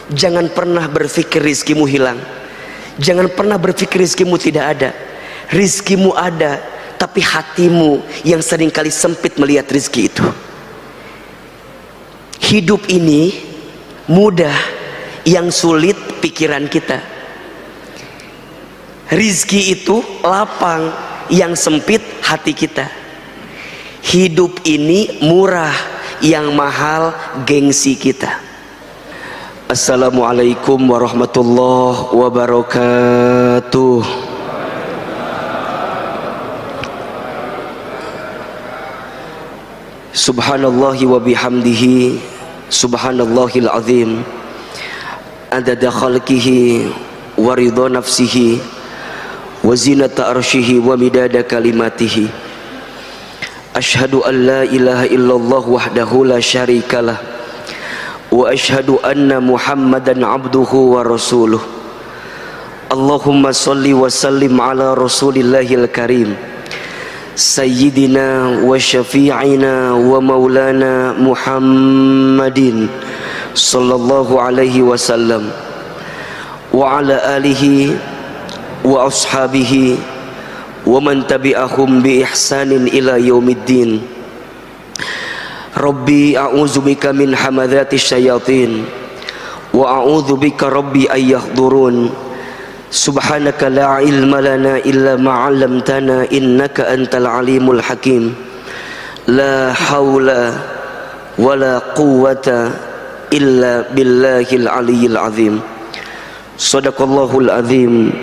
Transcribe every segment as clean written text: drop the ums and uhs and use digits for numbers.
Jangan pernah berpikir rizkimu hilang. Jangan pernah berpikir rizkimu tidak ada. Rizkimu ada, tapi hatimu yang seringkali sempit melihat rizki itu. Hidup ini mudah, yang sulit pikiran kita. Rizki itu lapang, yang sempit hati kita. Hidup ini murah, yang mahal gengsi kita. Assalamualaikum warahmatullahi wabarakatuh. Subhanallahi wa bihamdihi, subhanallahil azim, adada khalqihi wa ridha nafsihi wa zinata arshihi wa midada kalimatihi. Ashhadu an la ilaha illallah wahdahu la syarikalah, wa ashhadu anna muhammadan abduhu wa rasuluh. Allahumma salli wa sallim ala rasulillahil karim, sayyidina wa syafi'ina wa maulana Muhammadin sallallahu alaihi wasallam, wa ala alihi wa ashabihi wa man tabi'ahum bi ihsanin ila yaumiddin. Rabbi a'udzubika min hamadzati syayatin wa a'udzubika rabbi ayyahdurun. Subhanaka la ilma lana illa ma 'allamtana innaka antal alimul hakim. La haula wala quwwata illa billahil aliyyil azim. Shadaqallahul azim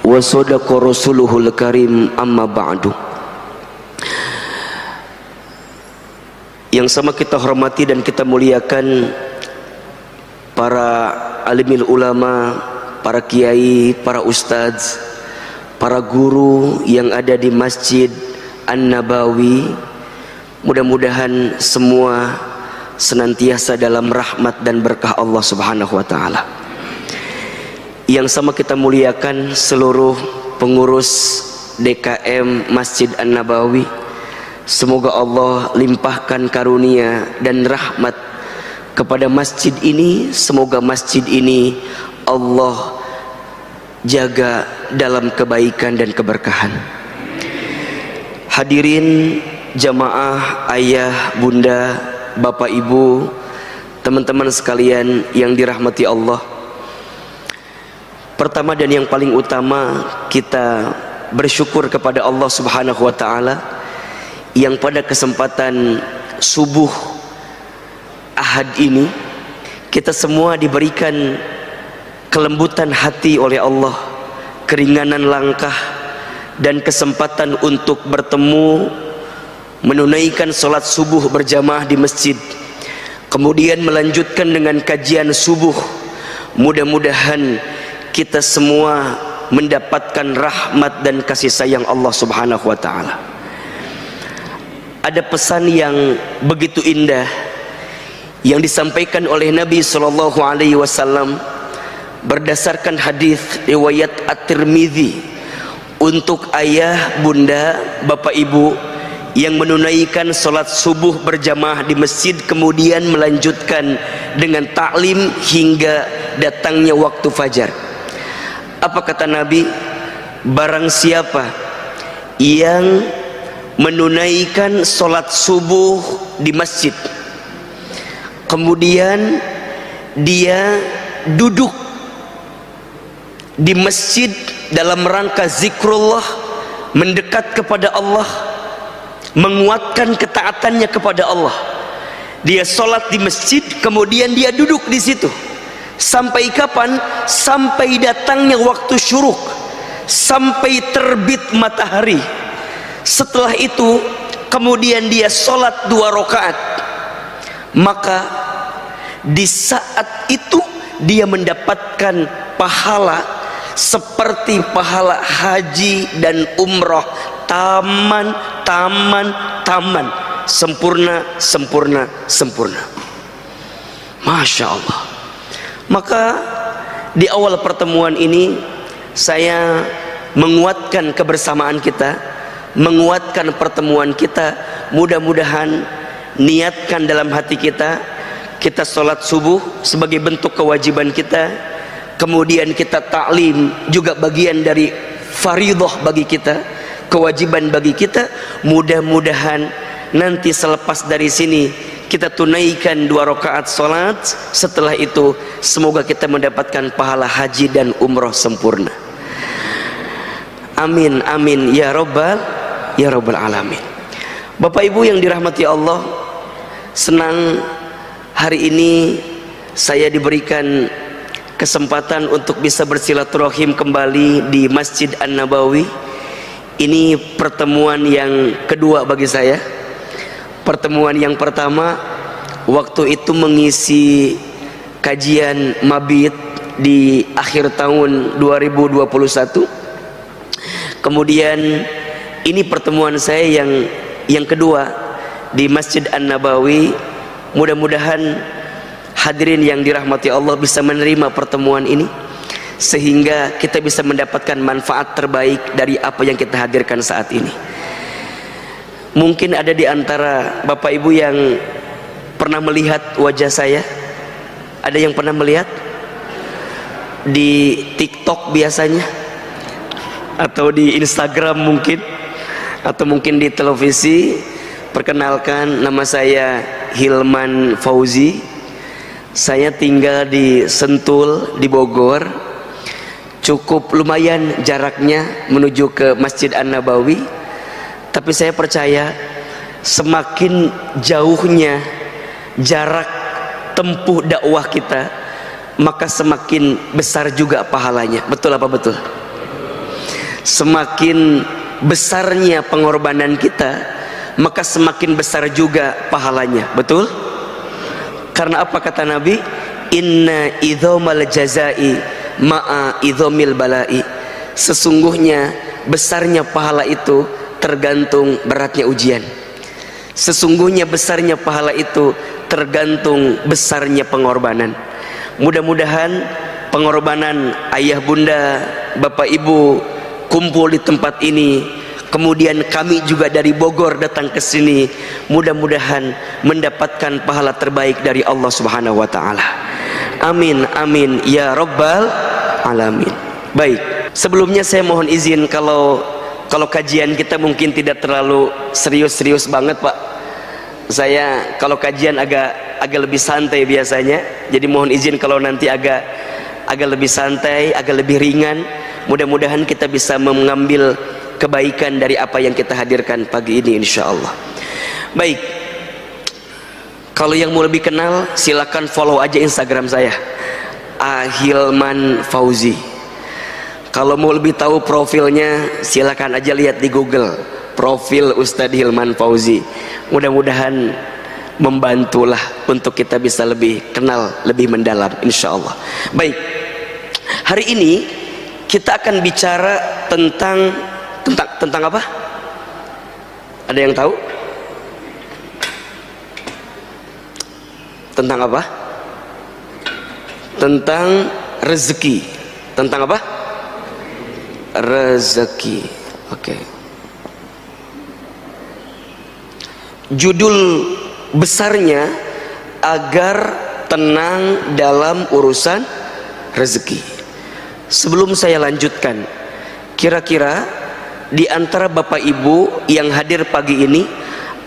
wa sadaqa rasuluhul karim, amma ba'du. Yang sama kita hormati dan kita muliakan para alimil ulama, para kiai, para ustadz, para guru yang ada di Masjid An-Nabawi. Mudah-mudahan semua senantiasa dalam rahmat dan berkah Allah Subhanahu wa ta'ala. Yang sama kita muliakan seluruh pengurus DKM Masjid An-Nabawi. Semoga Allah limpahkan karunia dan rahmat kepada masjid ini. Semoga masjid ini Allah jaga dalam kebaikan dan keberkahan. Hadirin jamaah, ayah, bunda, bapak, ibu, teman-teman sekalian yang dirahmati Allah. Pertama dan yang paling utama, kita bersyukur kepada Allah Subhanahu wa ta'ala yang pada kesempatan subuh Ahad ini kita semua diberikan kelembutan hati oleh Allah, keringanan langkah, dan kesempatan untuk bertemu, menunaikan sholat subuh berjamaah di masjid, kemudian melanjutkan dengan kajian subuh. Mudah-mudahan kita semua mendapatkan rahmat dan kasih sayang Allah Subhanahu wa ta'ala. Ada pesan yang begitu indah yang disampaikan oleh Nabi sallallahu alaihi wasallam berdasarkan hadis riwayat At-Tirmidzi untuk ayah, bunda, bapak, ibu yang menunaikan salat subuh berjamaah di masjid kemudian melanjutkan dengan taklim hingga datangnya waktu fajar. Apa kata Nabi? Barang siapa yang menunaikan sholat subuh di masjid, kemudian dia duduk di masjid dalam rangka zikrullah, mendekat kepada Allah, menguatkan ketaatannya kepada Allah. Dia sholat di masjid, kemudian dia duduk di situ. Sampai kapan? Sampai datangnya waktu syuruk, sampai terbit matahari. Setelah itu kemudian dia sholat 2 rakaat, maka di saat itu dia mendapatkan pahala seperti pahala haji dan umrah, taman, sempurna, Masya Allah. Maka di awal pertemuan ini saya menguatkan kebersamaan kita, menguatkan pertemuan kita. Mudah-mudahan niatkan dalam hati kita, kita sholat subuh sebagai bentuk kewajiban kita, kemudian kita taklim juga bagian dari fardhu bagi kita, kewajiban bagi kita. Mudah-mudahan nanti selepas dari sini kita tunaikan 2 rakaat sholat. Setelah itu semoga kita mendapatkan pahala haji dan umroh sempurna. Amin amin ya rabbal alamin. Bapak Ibu yang dirahmati Allah, senang hari ini saya diberikan kesempatan untuk bisa bersilaturahim kembali di Masjid An-Nabawi. Ini pertemuan yang kedua bagi saya. Pertemuan yang pertama waktu itu mengisi kajian mabit di akhir tahun 2021. Kemudian ini pertemuan saya yang kedua di Masjid An-Nabawi. Mudah-mudahan hadirin yang dirahmati Allah bisa menerima pertemuan ini sehingga kita bisa mendapatkan manfaat terbaik dari apa yang kita hadirkan saat ini. Mungkin ada di antara Bapak Ibu yang pernah melihat wajah saya. Ada yang pernah melihat di TikTok biasanya, atau di Instagram mungkin, atau mungkin di televisi. Perkenalkan, nama saya Hilman Fauzi. Saya tinggal di Sentul di Bogor. Cukup lumayan jaraknya menuju ke Masjid An-Nabawi. Tapi saya percaya semakin jauhnya jarak tempuh dakwah kita, maka semakin besar juga pahalanya. Betul apa betul? Semakin besarnya pengorbanan kita, maka semakin besar juga pahalanya. Betul? Karena apa kata Nabi? Inna idhomal jazai ma'a idhomil balai. Sesungguhnya besarnya pahala itu tergantung beratnya ujian. Sesungguhnya besarnya pahala itu tergantung besarnya pengorbanan. Mudah-mudahan pengorbanan ayah bunda, bapak ibu kumpul di tempat ini, kemudian kami juga dari Bogor datang ke sini, mudah-mudahan mendapatkan pahala terbaik dari Allah Subhanahu wa taala. Amin amin ya rabbal alamin. Baik, sebelumnya saya mohon izin kalau kajian kita mungkin tidak terlalu serius-serius banget, Pak. Saya kalau kajian agak lebih santai biasanya. Jadi mohon izin kalau nanti agak lebih santai, agak lebih ringan. Mudah-mudahan kita bisa mengambil kebaikan dari apa yang kita hadirkan pagi ini insyaallah. Baik, kalau yang mau lebih kenal silakan follow aja Instagram saya, Hilman Fauzi. Kalau mau lebih tahu profilnya silakan aja lihat di Google, profil Ustadz Hilman Fauzi. Mudah-mudahan membantulah untuk kita bisa lebih kenal, lebih mendalam insyaallah. Baik, hari ini kita akan bicara tentang apa? Ada yang tahu? Tentang apa? Tentang rezeki. Tentang apa? Rezeki. Oke. Judul besarnya agar tenang dalam urusan rezeki. Sebelum saya lanjutkan, kira-kira di antara Bapak Ibu yang hadir pagi ini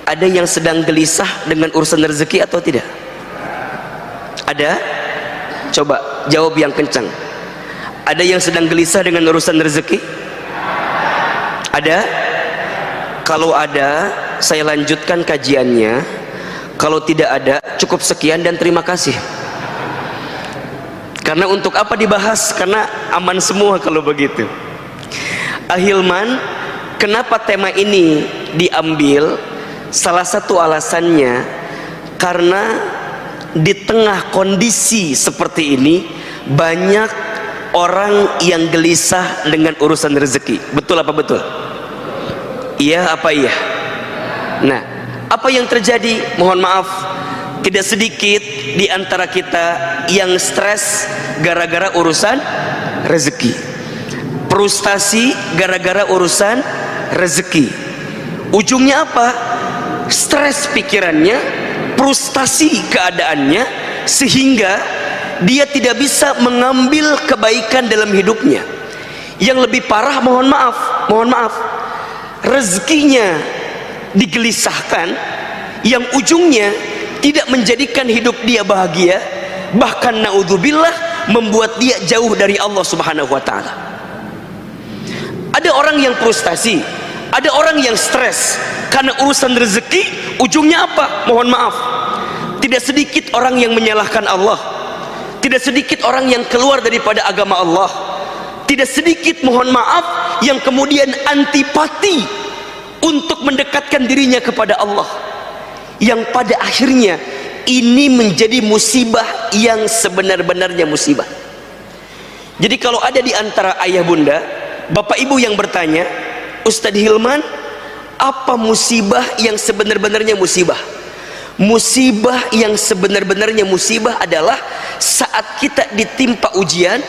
ada yang sedang gelisah dengan urusan rezeki atau tidak? Ada? Coba jawab yang kencang. Ada yang sedang gelisah dengan urusan rezeki? Ada? Kalau ada, saya lanjutkan kajiannya. Kalau tidak ada, cukup sekian dan terima kasih. Karena untuk apa dibahas? Karena aman semua kalau begitu. Ahilman, kenapa tema ini diambil? Salah satu alasannya karena di tengah kondisi seperti ini banyak orang yang gelisah dengan urusan rezeki. Betul apa betul? Iya apa iya? Nah, apa yang terjadi? Mohon maaf, tidak sedikit di antara kita yang stres gara-gara urusan rezeki, frustasi gara-gara urusan rezeki. Ujungnya apa? Stres pikirannya, frustasi keadaannya, sehingga dia tidak bisa mengambil kebaikan dalam hidupnya. Yang lebih parah, mohon maaf, rezekinya digelisahkan, yang ujungnya tidak menjadikan hidup dia bahagia, bahkan naudzubillah membuat dia jauh dari Allah Subhanahu wa taala. Ada orang yang frustasi, ada orang yang stres karena urusan rezeki, ujungnya apa? Mohon maaf, tidak sedikit orang yang menyalahkan Allah, tidak sedikit orang yang keluar daripada agama Allah, tidak sedikit, mohon maaf, yang kemudian antipati untuk mendekatkan dirinya kepada Allah, yang pada akhirnya ini menjadi musibah yang sebenar-benarnya musibah. Jadi kalau ada di antara ayah bunda, bapak ibu yang bertanya, Ustadz Hilman, apa musibah yang sebenar-benarnya musibah? Musibah yang sebenar-benarnya musibah adalah saat kita ditimpa ujian,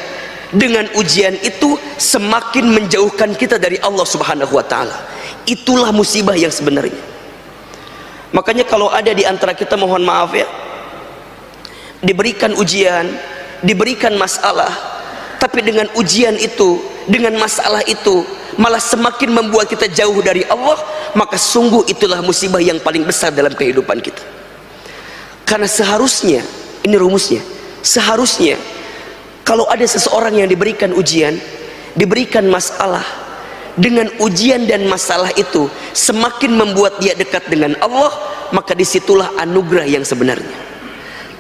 dengan ujian itu semakin menjauhkan kita dari Allah Subhanahu wa taala. Itulah musibah yang sebenarnya. Makanya kalau ada di antara kita, mohon maaf ya, diberikan ujian, diberikan masalah, tapi dengan ujian itu, dengan masalah itu malah semakin membuat kita jauh dari Allah, maka sungguh itulah musibah yang paling besar dalam kehidupan kita. Karena seharusnya, ini rumusnya, seharusnya kalau ada seseorang yang diberikan ujian, diberikan masalah, dengan ujian dan masalah itu semakin membuat dia dekat dengan Allah, maka disitulah anugerah yang sebenarnya.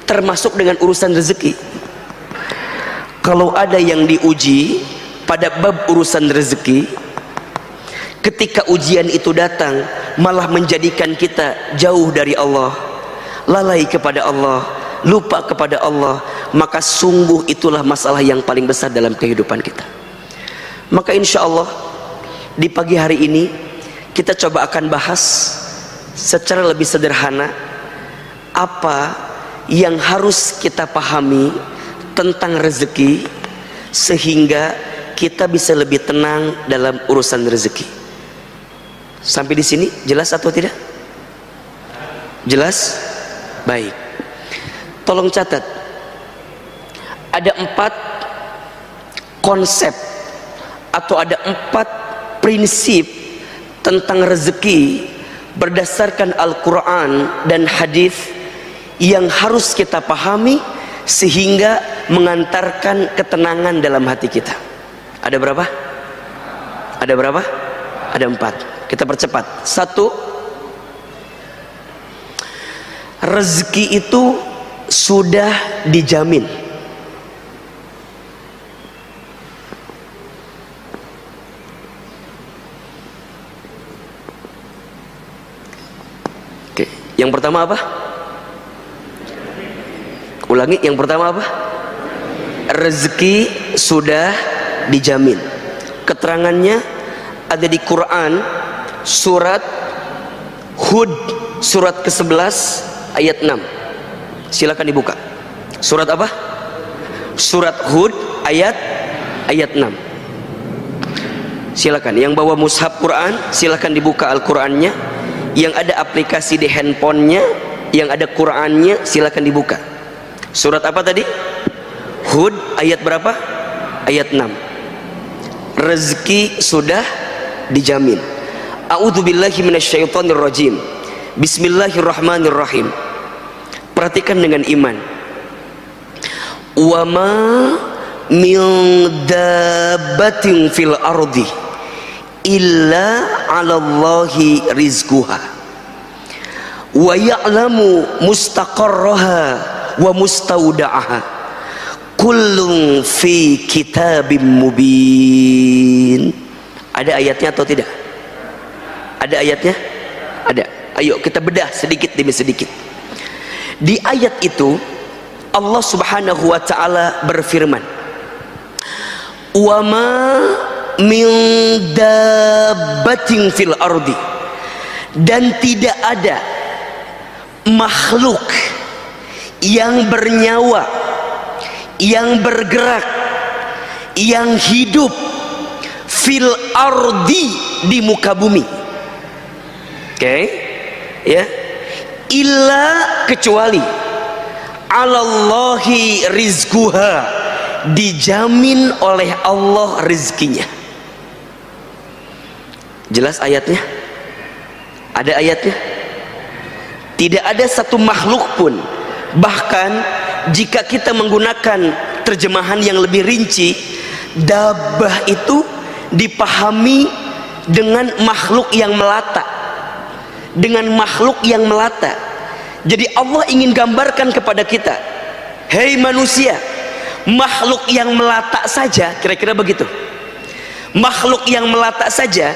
Termasuk dengan urusan rezeki. Kalau ada yang diuji pada bab urusan rezeki, ketika ujian itu datang malah menjadikan kita jauh dari Allah, lalai kepada Allah, lupa kepada Allah, maka sungguh itulah masalah yang paling besar dalam kehidupan kita. Maka insya Allah di pagi hari ini kita coba akan bahas secara lebih sederhana apa yang harus kita pahami tentang rezeki, sehingga kita bisa lebih tenang dalam urusan rezeki. Sampai di sini jelas atau tidak? Jelas? Baik. Tolong catat, ada 4 konsep atau ada 4 prinsip tentang rezeki berdasarkan Al-Quran dan hadis yang harus kita pahami sehingga mengantarkan ketenangan dalam hati kita. Ada berapa? Ada berapa? Ada 4. Kita percepat. 1, rezeki itu sudah dijamin. Oke, yang pertama apa? Ulangi, yang pertama apa? Rezeki sudah dijamin. Keterangannya ada di Quran surat Hud surat ke-11 ayat 6. Silakan dibuka. Surat apa? Surat Hud ayat 6. Silakan yang bawa mushaf Quran, silakan dibuka Al-Qur'annya. Yang ada aplikasi di handphonenya, yang ada Qur'annya, silakan dibuka. Surat apa tadi? Hud ayat berapa? Ayat 6. Rezeki sudah dijamin. A'udzubillahi minasyaitonirrajim. Bismillahirrahmanirrahim. Perhatikan dengan iman. Wa ma min dabbatin fil ardi illa 'alallahi rizquha wa ya'lamu mustaqarraha wa mustaudaha kullun fi kitabim mubin. Ada ayatnya atau tidak? Ada ayatnya? Ada. Ayo kita bedah sedikit demi sedikit. Di ayat itu Allah Subhanahu wa taala berfirman, "Wa ma min dabbatin fil ardi," dan tidak ada makhluk yang bernyawa, yang bergerak, yang hidup fil ardi, di muka bumi. Oke, ya, illa, kecuali 'alallahi rizquha, dijamin oleh Allah rizkinya. Jelas ayatnya? Ada ayatnya? Tidak ada satu makhluk pun, bahkan jika kita menggunakan terjemahan yang lebih rinci, dabbah itu dipahami dengan makhluk yang melata, dengan makhluk yang melata. Jadi Allah ingin gambarkan kepada kita, hei manusia, makhluk yang melata saja, kira-kira begitu, makhluk yang melata saja,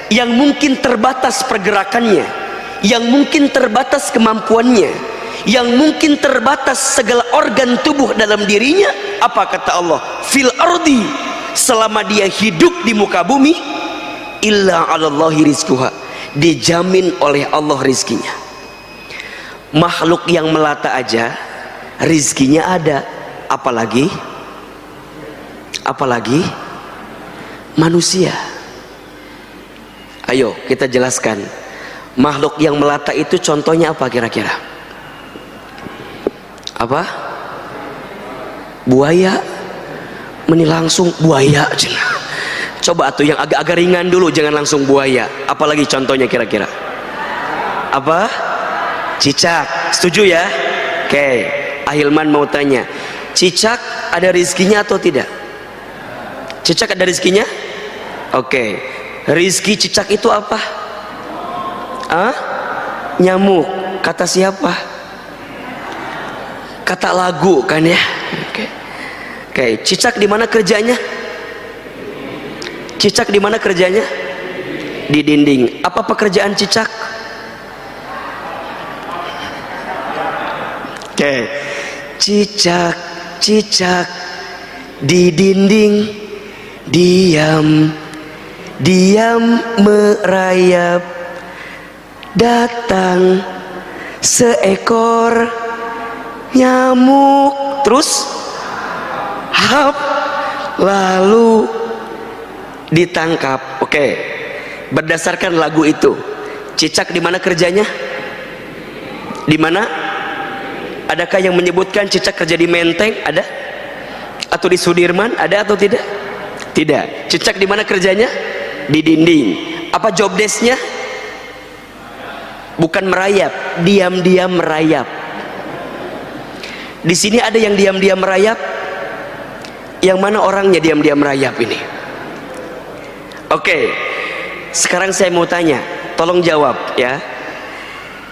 yang mungkin terbatas pergerakannya, yang mungkin terbatas kemampuannya, yang mungkin terbatas segala organ tubuh dalam dirinya, apa kata Allah? Fil ardi, selama dia hidup di muka bumi, illa 'alallahi rizquha, dijamin oleh Allah rizkinya. Makhluk yang melata aja rizkinya ada, apalagi manusia. Ayo kita jelaskan, makhluk yang melata itu contohnya apa kira-kira? Apa? Buaya? Meni langsung buaya aja. Coba tuh yang agak-agak ringan dulu, jangan langsung buaya. Apalagi contohnya kira-kira? Apa? Cicak. Setuju ya? Oke. Ahilman mau tanya, cicak ada rizkinya atau tidak? Cicak ada rizkinya? Oke. Rizki cicak itu apa? Nyamuk. Kata siapa? Kata lagu kan ya? Oke. Cicak di mana kerjanya? Cicak di mana kerjanya? Di dinding. Apa pekerjaan cicak? Oke. Cicak, cicak di dinding, diam, diam merayap. Datang seekor nyamuk, terus hap, lalu ditangkap. Oke. Berdasarkan lagu itu, cicak di mana kerjanya? Di mana? Adakah yang menyebutkan cicak kerja di Menteng? Ada? Atau di Sudirman? Ada atau tidak? Tidak. Cicak di mana kerjanya? Di dinding. Apa job desk-nya? Bukan merayap, diam-diam merayap. Di sini ada yang diam-diam merayap. Yang mana orangnya diam-diam merayap ini? Oke. Sekarang saya mau tanya, tolong jawab ya.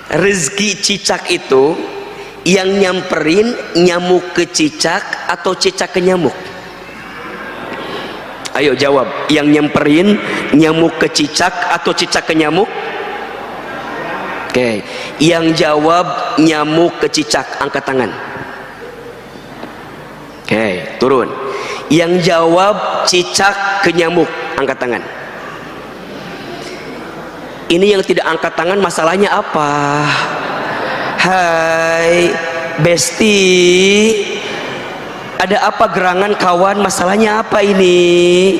Rezeki cicak itu yang nyamperin nyamuk ke cicak atau cicak ke nyamuk? Ayo jawab, yang nyamperin nyamuk ke cicak atau cicak ke nyamuk? Oke, yang jawab nyamuk ke cicak angkat tangan. Oke, turun. Yang jawab cicak ke nyamuk angkat tangan. Ini yang tidak angkat tangan masalahnya apa? Hai Besti, ada apa gerangan kawan? Masalahnya apa ini?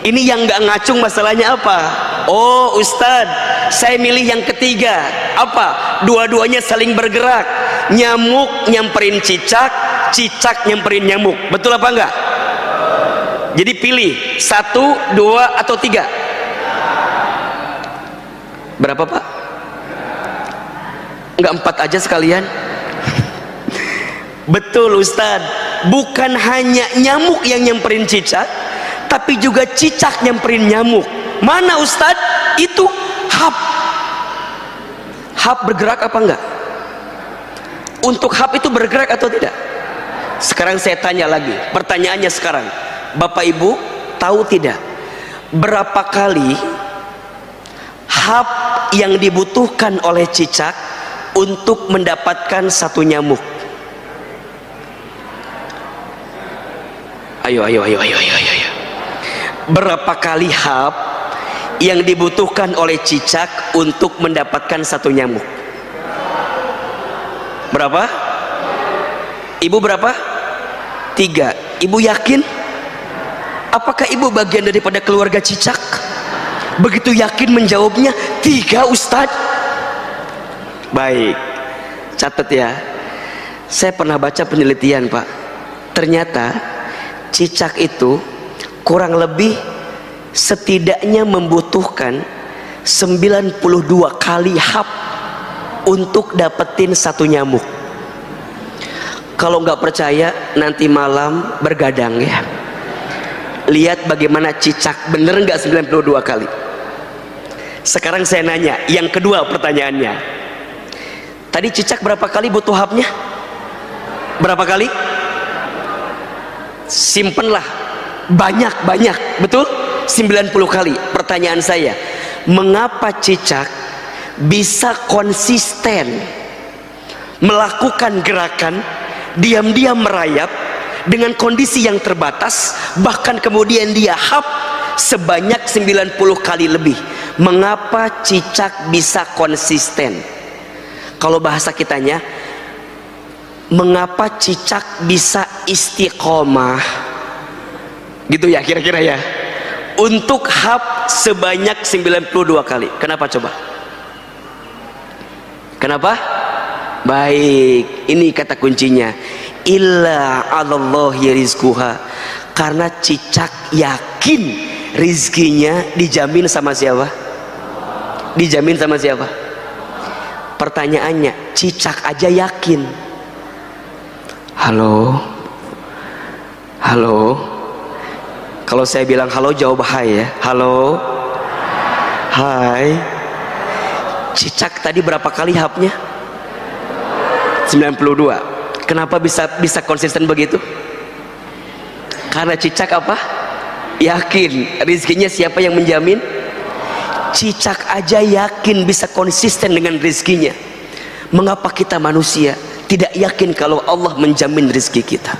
Ini yang nggak ngacung masalahnya apa? Oh Ustadz, saya milih yang ketiga. Apa? Dua-duanya saling bergerak. Nyamuk nyamperin cicak, cicak nyamperin nyamuk. Betul apa enggak? Jadi pilih 1, 2 atau 3. Berapa Pak? Enggak 4 aja sekalian? Betul Ustadz, bukan hanya nyamuk yang nyamperin cicak, tapi juga cicak nyamperin nyamuk. Mana Ustadz? Itu hap. Hap bergerak apa enggak? Untuk hap itu bergerak atau tidak? Sekarang saya tanya lagi, pertanyaannya sekarang, Bapak Ibu tahu tidak berapa kali hap yang dibutuhkan oleh cicak untuk mendapatkan satu nyamuk? Ayo. Berapa kali hap yang dibutuhkan oleh cicak untuk mendapatkan satu nyamuk? Berapa? Ibu berapa? 3. Ibu yakin? Apakah ibu bagian daripada keluarga cicak? Begitu yakin menjawabnya 3 Ustadz. Baik, catat ya. Saya pernah baca penelitian, Pak. Ternyata cicak itu kurang lebih setidaknya membutuhkan 92 kali hap untuk dapetin satu nyamuk. Kalau nggak percaya, nanti malam bergadang ya. Lihat bagaimana cicak, bener nggak 92 kali. Sekarang saya nanya, yang kedua pertanyaannya. Tadi cicak berapa kali butuh hapnya? Berapa kali? Simpenlah. Banyak, betul? 90 kali. Pertanyaan saya, mengapa cicak bisa konsisten melakukan gerakan diam-diam merayap dengan kondisi yang terbatas, bahkan kemudian dia hap sebanyak 90 kali lebih? Mengapa cicak bisa konsisten? Kalau bahasa kitanya, mengapa cicak bisa istiqomah? Gitu ya kira-kira ya, untuk hap sebanyak 92 kali. Kenapa coba? Kenapa? Baik, ini kata kuncinya, illa 'alallahi rizquha. Karena cicak yakin rizkinya dijamin sama siapa? Dijamin sama siapa? Pertanyaannya, cicak aja yakin. Halo, halo. Kalau saya bilang halo, jawab hai ya. Halo, hai. Cicak tadi berapa kali hapnya? 92. Kenapa bisa konsisten begitu? Karena cicak apa? Yakin rizkinya siapa yang menjamin? Cicak aja yakin bisa konsisten dengan rizkinya. Mengapa kita manusia tidak yakin kalau Allah menjamin rezeki kita?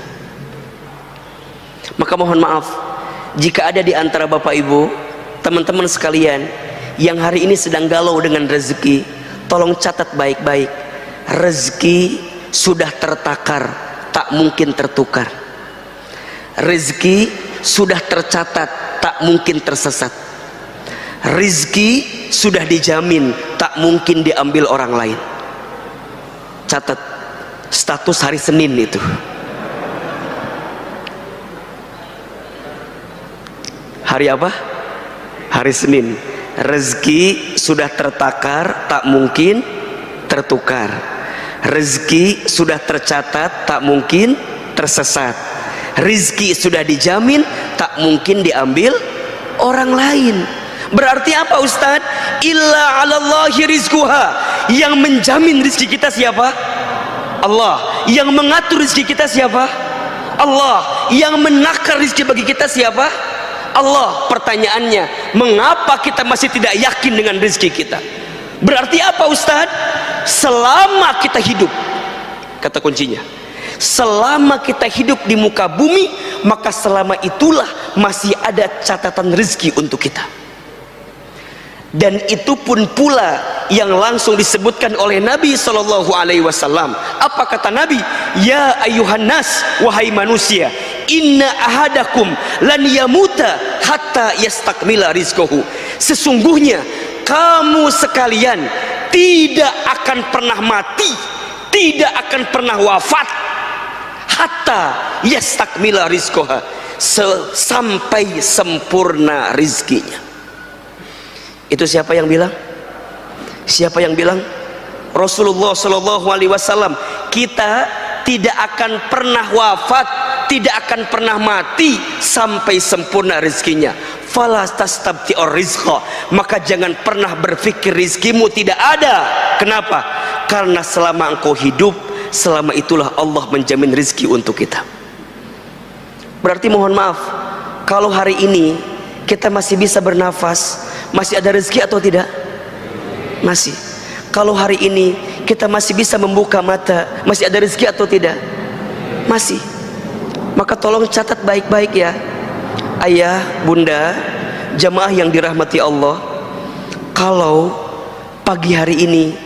Maka mohon maaf jika ada di antara Bapak Ibu, teman-teman sekalian yang hari ini sedang galau dengan rezeki, tolong catat baik-baik. Rezeki sudah tertakar, tak mungkin tertukar. Rezeki sudah tercatat, tak mungkin tersesat. Rezeki sudah dijamin, tak mungkin diambil orang lain. Catat status hari Senin itu. Hari apa? Hari Senin. Rezeki sudah tertakar, tak mungkin tertukar. Rezeki sudah tercatat, tak mungkin tersesat. Rezeki sudah dijamin, tak mungkin diambil orang lain. Berarti apa Ustaz? Illa 'alallahi rizquha. Yang menjamin rezeki kita siapa? Allah. Yang mengatur rezeki kita siapa? Allah. Yang menakar rezeki bagi kita siapa? Allah. Pertanyaannya, mengapa kita masih tidak yakin dengan rezeki kita? Berarti apa Ustaz? Selama kita hidup, kata kuncinya, selama kita hidup di muka bumi, maka selama itulah masih ada catatan rezeki untuk kita. Dan itu pun pula yang langsung disebutkan oleh Nabi SAW. Apa kata Nabi? Ya ayuhan nas, wahai manusia, inna ahadakum lan yamuta hatta yastakmila rizquhu. Sesungguhnya kamu sekalian tidak akan pernah mati, tidak akan pernah wafat, hatta yastakmila rizquha, sampai sempurna rizkinya. Itu siapa yang bilang? Siapa yang bilang? Rasulullah SAW. Kita tidak akan pernah wafat, tidak akan pernah mati sampai sempurna rizkinya. Fala tastabti'ur rizqa. Maka jangan pernah berpikir rizkimu tidak ada. Kenapa? Karena selama engkau hidup, selama itulah Allah menjamin rizki untuk kita. Berarti mohon maaf, kalau hari ini kita masih bisa bernafas, masih ada rezeki atau tidak? Masih. Kalau hari ini kita masih bisa membuka mata, masih ada rezeki atau tidak? Masih. Maka tolong catat baik-baik ya, ayah, bunda, jamaah yang dirahmati Allah. Kalau pagi hari ini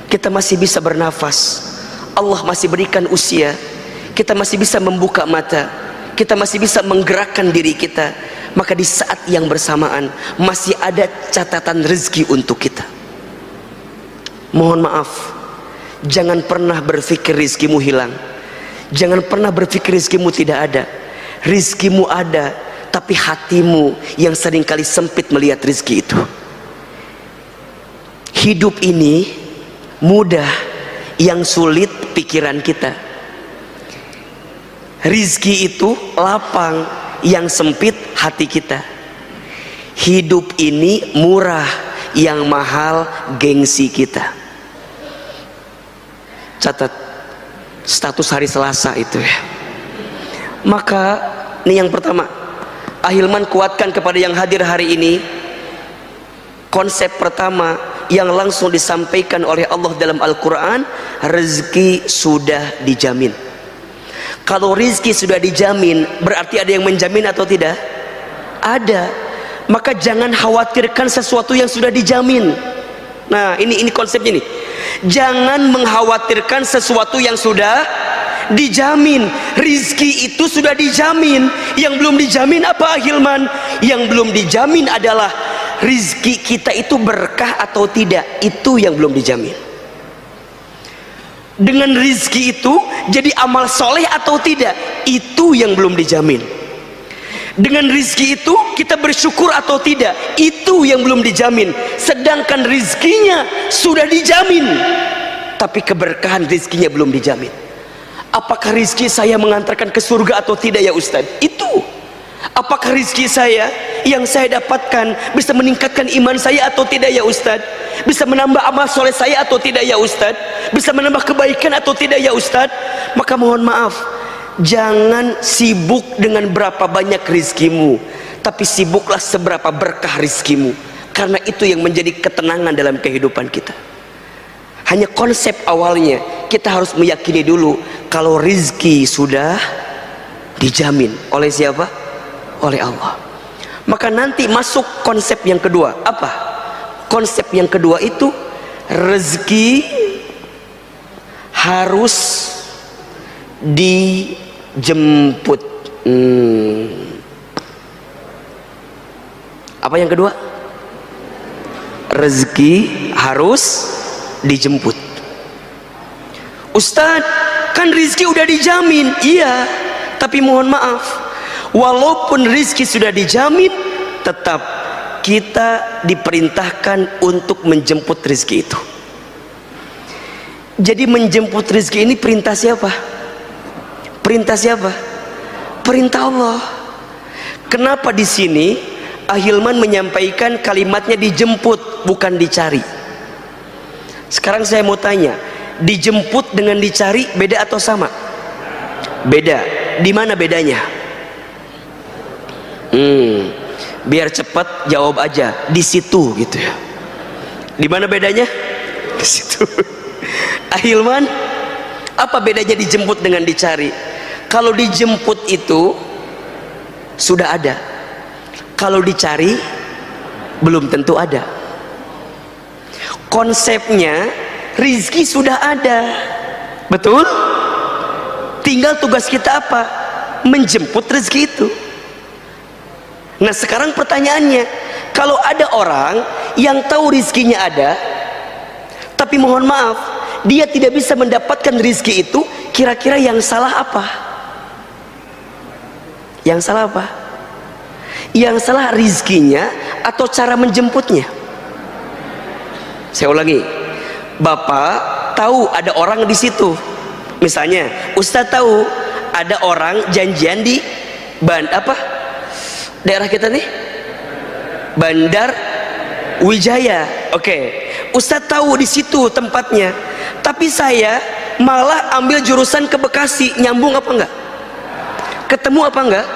kita masih bisa bernafas, Allah masih berikan usia, kita masih bisa membuka mata, kita masih bisa menggerakkan diri kita, maka di saat yang bersamaan masih ada catatan rezeki untuk kita. Mohon maaf, jangan pernah berpikir rizkimu hilang. Jangan pernah berpikir rizkimu tidak ada. Rizkimu ada, tapi hatimu yang seringkali sempit melihat rizki itu. Hidup ini mudah, yang sulit pikiran kita. Rizki itu lapang, yang sempit hati kita. Hidup ini murah, yang mahal gengsi kita. Catat status hari Selasa itu ya. Maka ini yang pertama, Ahilman kuatkan kepada yang hadir hari ini. Konsep pertama yang langsung disampaikan oleh Allah dalam Al-Quran, rezeki sudah dijamin. Kalau rezeki sudah dijamin, berarti ada yang menjamin atau tidak? Ada. Maka jangan khawatirkan sesuatu yang sudah dijamin. Nah, ini konsepnya nih. Jangan mengkhawatirkan sesuatu yang sudah dijamin. Rizki itu sudah dijamin. Yang belum dijamin apa, Ahilman? Yang belum dijamin adalah rizki kita itu berkah atau tidak. Itu yang belum dijamin. Dengan rizki itu jadi amal soleh atau tidak, itu yang belum dijamin. Dengan rizki itu kita bersyukur atau tidak, itu yang belum dijamin. Sedangkan rizkinya sudah dijamin, tapi keberkahan rizkinya belum dijamin. Apakah rizki saya mengantarkan ke surga atau tidak ya Ustaz? Itu. Apakah rizki saya yang saya dapatkan bisa meningkatkan iman saya atau tidak ya Ustaz? Bisa menambah amal soleh saya atau tidak ya Ustaz? Bisa menambah kebaikan atau tidak ya Ustaz? Maka mohon maaf, jangan sibuk dengan berapa banyak rizkimu, tapi sibuklah seberapa berkah rizkimu. Karena itu yang menjadi ketenangan dalam kehidupan kita. Hanya konsep awalnya kita harus meyakini dulu kalau rizki sudah dijamin oleh siapa? Oleh Allah. Maka nanti masuk konsep yang kedua. Apa? Konsep yang kedua itu rezeki harus dijemput. Apa yang kedua? Rezeki harus dijemput. Ustadz, kan rizki udah dijamin. Iya, tapi mohon maaf, walaupun rizki sudah dijamin, tetap kita diperintahkan untuk menjemput rizki itu. Jadi menjemput rizki ini perintah siapa? Perintah siapa? Perintah Allah. Kenapa di sini Ahilman menyampaikan kalimatnya dijemput, bukan dicari? Sekarang saya mau tanya, dijemput dengan dicari beda atau sama? Beda. Di mana bedanya? Biar cepat jawab aja, di situ gitu ya. Di mana bedanya? Di situ. Ahilman, apa bedanya dijemput dengan dicari? Kalau dijemput itu sudah ada, kalau dicari belum tentu ada. Konsepnya rizki sudah ada, betul? Tinggal tugas kita apa? Menjemput rizki itu. Nah sekarang pertanyaannya, kalau ada orang yang tahu rizkinya ada, tapi mohon maaf, dia tidak bisa mendapatkan rizki itu, kira-kira yang salah apa? Yang salah apa? Yang salah rizkinya atau cara menjemputnya? Saya ulangi, Bapak tahu ada orang di situ. Misalnya, Ustadz tahu ada orang janjian di daerah kita nih? Bandar Wijaya. Oke. Ustadz tahu di situ tempatnya. Tapi saya malah ambil jurusan ke Bekasi. Nyambung apa enggak? Ketemu apa enggak?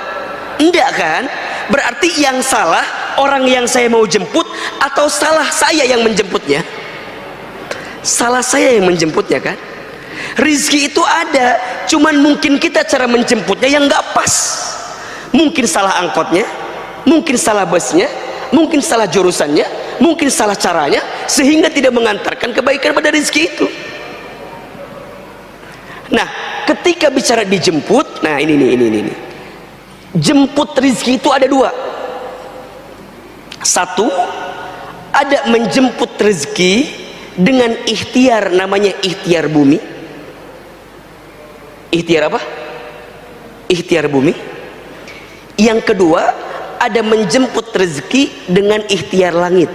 Enggak kan? Berarti yang salah orang yang saya mau jemput atau salah saya yang menjemputnya? Salah saya yang menjemputnya kan? Rizki itu ada, cuman mungkin kita cara menjemputnya yang nggak pas. Mungkin salah angkotnya, mungkin salah busnya, mungkin salah jurusannya, mungkin salah caranya, sehingga tidak mengantarkan kebaikan pada rizki itu. Nah, ketika bicara dijemput, nah ini. Jemput rizki itu ada dua. Satu, ada menjemput rezeki dengan ikhtiar, namanya ikhtiar bumi. Ikhtiar apa? Ikhtiar bumi. Yang kedua, ada menjemput rezeki dengan ikhtiar langit.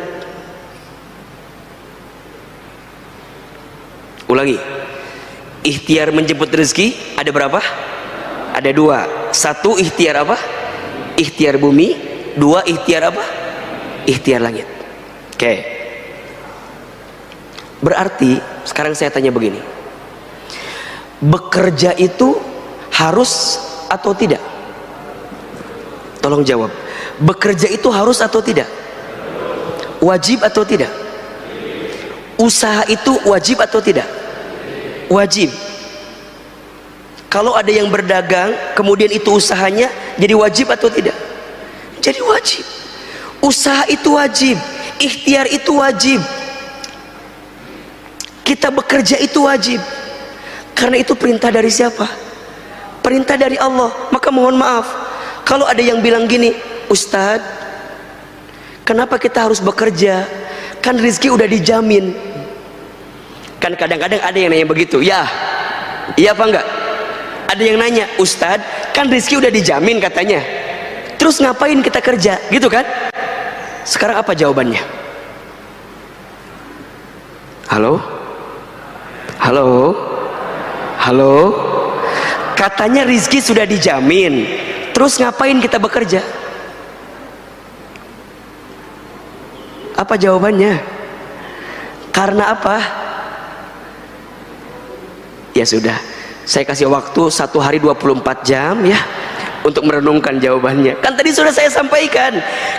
Ulangi. Ikhtiar menjemput rezeki ada berapa? Ada dua. Satu ikhtiar apa? Ikhtiar bumi. Dua ikhtiar apa? Ikhtiar langit. Oke. Berarti sekarang saya tanya begini, bekerja itu harus atau tidak? Tolong jawab. Bekerja itu harus atau tidak? Wajib atau tidak? Usaha itu wajib atau tidak? Wajib. Kalau ada yang berdagang kemudian itu usahanya, jadi wajib atau tidak? Jadi wajib. Usaha itu wajib, ikhtiar itu wajib, kita bekerja itu wajib. Karena itu perintah dari siapa? Perintah dari Allah. Maka mohon maaf kalau ada yang bilang gini, Ustadz, kenapa kita harus bekerja? Kan rezeki udah dijamin. Kan kadang-kadang ada yang nanya begitu. Ya, iya apa enggak? Ada yang nanya, Ustadz, kan rezeki udah dijamin katanya, terus ngapain kita kerja? Gitu kan? Sekarang apa jawabannya? Halo? Halo? Halo? Katanya rizki sudah dijamin, terus ngapain kita bekerja? Apa jawabannya? Karena apa? Ya sudah, saya kasih waktu 1 hari 24 jam ya untuk merenungkan jawabannya. Kan tadi sudah saya sampaikan,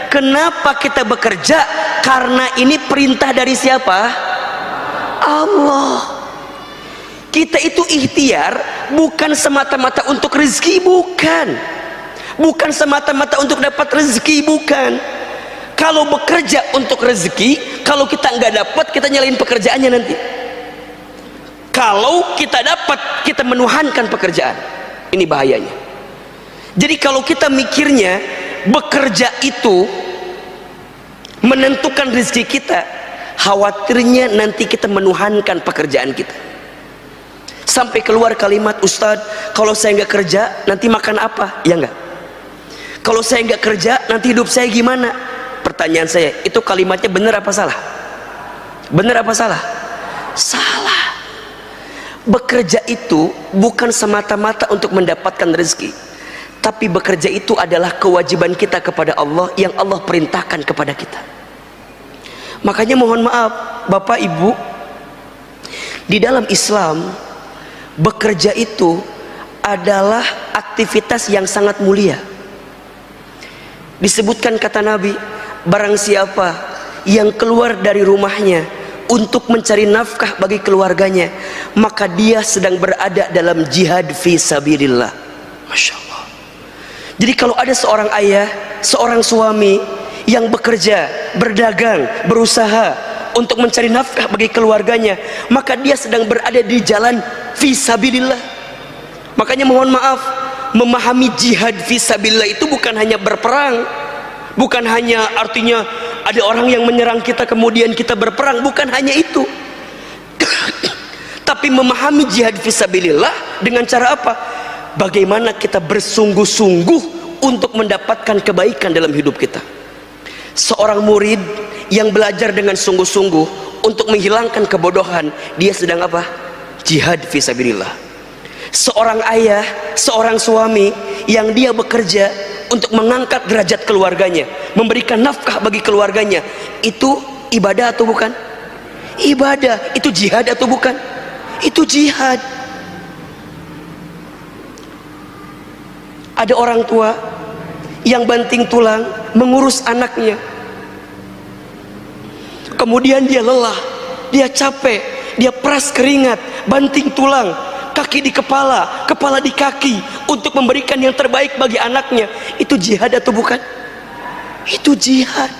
kenapa kita bekerja? Karena ini perintah dari siapa? Allah. Kita itu ikhtiar bukan semata-mata untuk rezeki, bukan. Bukan semata-mata untuk dapat rezeki, bukan. Kalau bekerja untuk rezeki, kalau kita nggak dapat, kita nyalain pekerjaannya nanti. Kalau kita dapat, kita menuhankan pekerjaan. Ini bahayanya. Jadi kalau kita mikirnya bekerja itu menentukan rezeki kita, khawatirnya nanti kita menuhankan pekerjaan kita. Sampai keluar kalimat, Ustadz, kalau saya nggak kerja nanti makan apa? Ya enggak. Kalau saya nggak kerja nanti hidup saya gimana? Pertanyaan saya, itu kalimatnya benar apa salah? Benar apa salah? Salah. Bekerja itu bukan semata-mata untuk mendapatkan rezeki, tapi bekerja itu adalah kewajiban kita kepada Allah yang Allah perintahkan kepada kita. Makanya mohon maaf Bapak Ibu, di dalam Islam bekerja itu adalah aktivitas yang sangat mulia. Disebutkan kata Nabi, barang siapa yang keluar dari rumahnya untuk mencari nafkah bagi keluarganya, maka dia sedang berada dalam jihad fi sabilillah. Masya Allah. Jadi kalau ada seorang ayah, seorang suami yang bekerja, berdagang, berusaha untuk mencari nafkah bagi keluarganya, maka dia sedang berada di jalan fisabilillah. Makanya mohon maaf, memahami jihad fisabilillah itu bukan hanya berperang, bukan hanya artinya ada orang yang menyerang kita kemudian kita berperang, bukan hanya itu. Tapi memahami jihad fisabilillah dengan cara apa? Bagaimana kita bersungguh-sungguh untuk mendapatkan kebaikan dalam hidup kita. Seorang murid yang belajar dengan sungguh-sungguh untuk menghilangkan kebodohan, dia sedang apa? Jihad fisabilillah. Seorang ayah, seorang suami yang dia bekerja untuk mengangkat derajat keluarganya, memberikan nafkah bagi keluarganya, itu ibadah atau bukan? Ibadah. Itu jihad atau bukan? Itu jihad. Ada orang tua yang banting tulang mengurus anaknya, kemudian dia lelah, dia capek, dia peras keringat, banting tulang, kaki di kepala, kepala di kaki, untuk memberikan yang terbaik bagi anaknya. Itu jihad atau bukan? Itu jihad.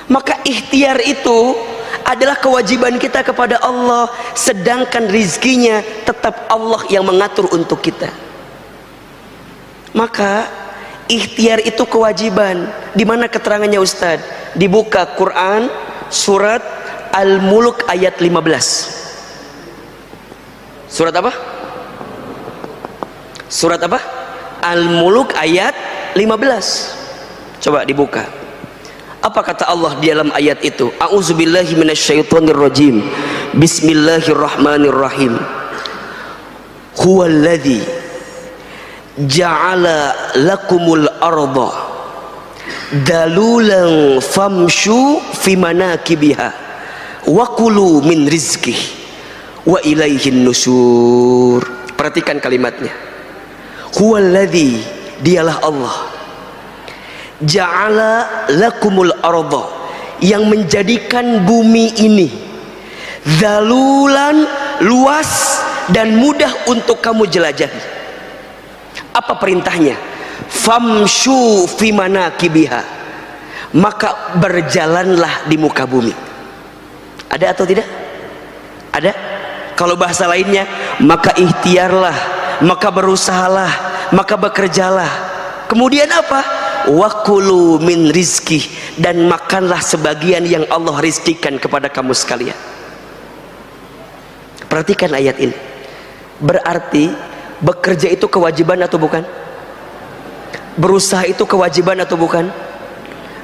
Maka ikhtiar itu adalah kewajiban kita kepada Allah, sedangkan rizkinya tetap Allah yang mengatur untuk kita. Maka ikhtiar itu kewajiban. Di mana keterangannya Ustadz? Dibuka Quran surat Al-Mulk ayat 15. Surat apa? Surat apa? Al-Mulk ayat 15. Coba dibuka. Apa kata Allah di dalam ayat itu? A'udzubillahi minasyaitonirrajim. Bismillahirrahmanirrahim. Huwallazi ja'ala lakumul arda dalulan famshu fi manakibiha wa kulu min rizqih wa ilaihin nusur. Perhatikan kalimatnya. Huwallazi, dialah Allah, ja'ala lakumul arda, yang menjadikan bumi ini zalulan, luas dan mudah untuk kamu jelajahi. Apa perintahnya? Famshu fi manakibiha, maka berjalanlah di muka bumi. Ada atau tidak? Ada. Kalau bahasa lainnya, maka ikhtiarlah, maka berusahalah, maka bekerjalah. Kemudian apa? Wakulu min rizki, dan makanlah sebagian yang Allah rizkikan kepada kamu sekalian. Perhatikan ayat ini. Berarti bekerja itu kewajiban atau bukan? Berusaha itu kewajiban atau bukan?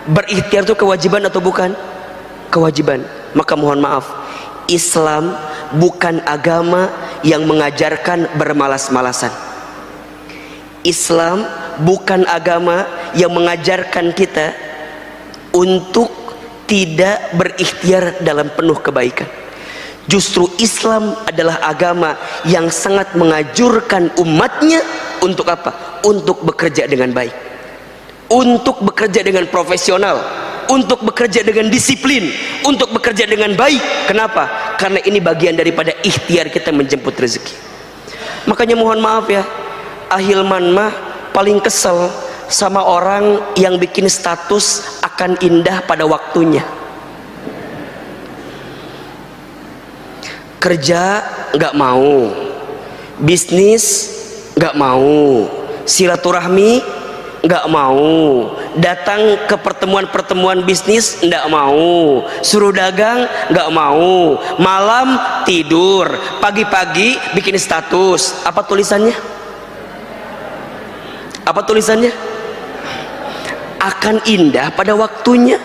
Berikhtiar itu kewajiban atau bukan? Kewajiban. Maka mohon maaf, Islam bukan agama yang mengajarkan bermalas-malasan. Islam bukan agama yang mengajarkan kita untuk tidak berikhtiar dalam penuh kebaikan. Justru Islam adalah agama yang sangat mengajurkan umatnya untuk apa? Untuk bekerja dengan baik, untuk bekerja dengan profesional, untuk bekerja dengan disiplin, untuk bekerja dengan baik. Kenapa? Karena ini bagian daripada ikhtiar kita menjemput rezeki. Makanya mohon maaf ya, Ahilman mah paling kesel sama orang yang bikin status akan indah pada waktunya. Kerja nggak mau, bisnis nggak mau, silaturahmi nggak mau, datang ke pertemuan-pertemuan bisnis nggak mau, suruh dagang nggak mau, malam tidur, pagi-pagi bikin status. Apa tulisannya? Apa tulisannya? Akan indah pada waktunya.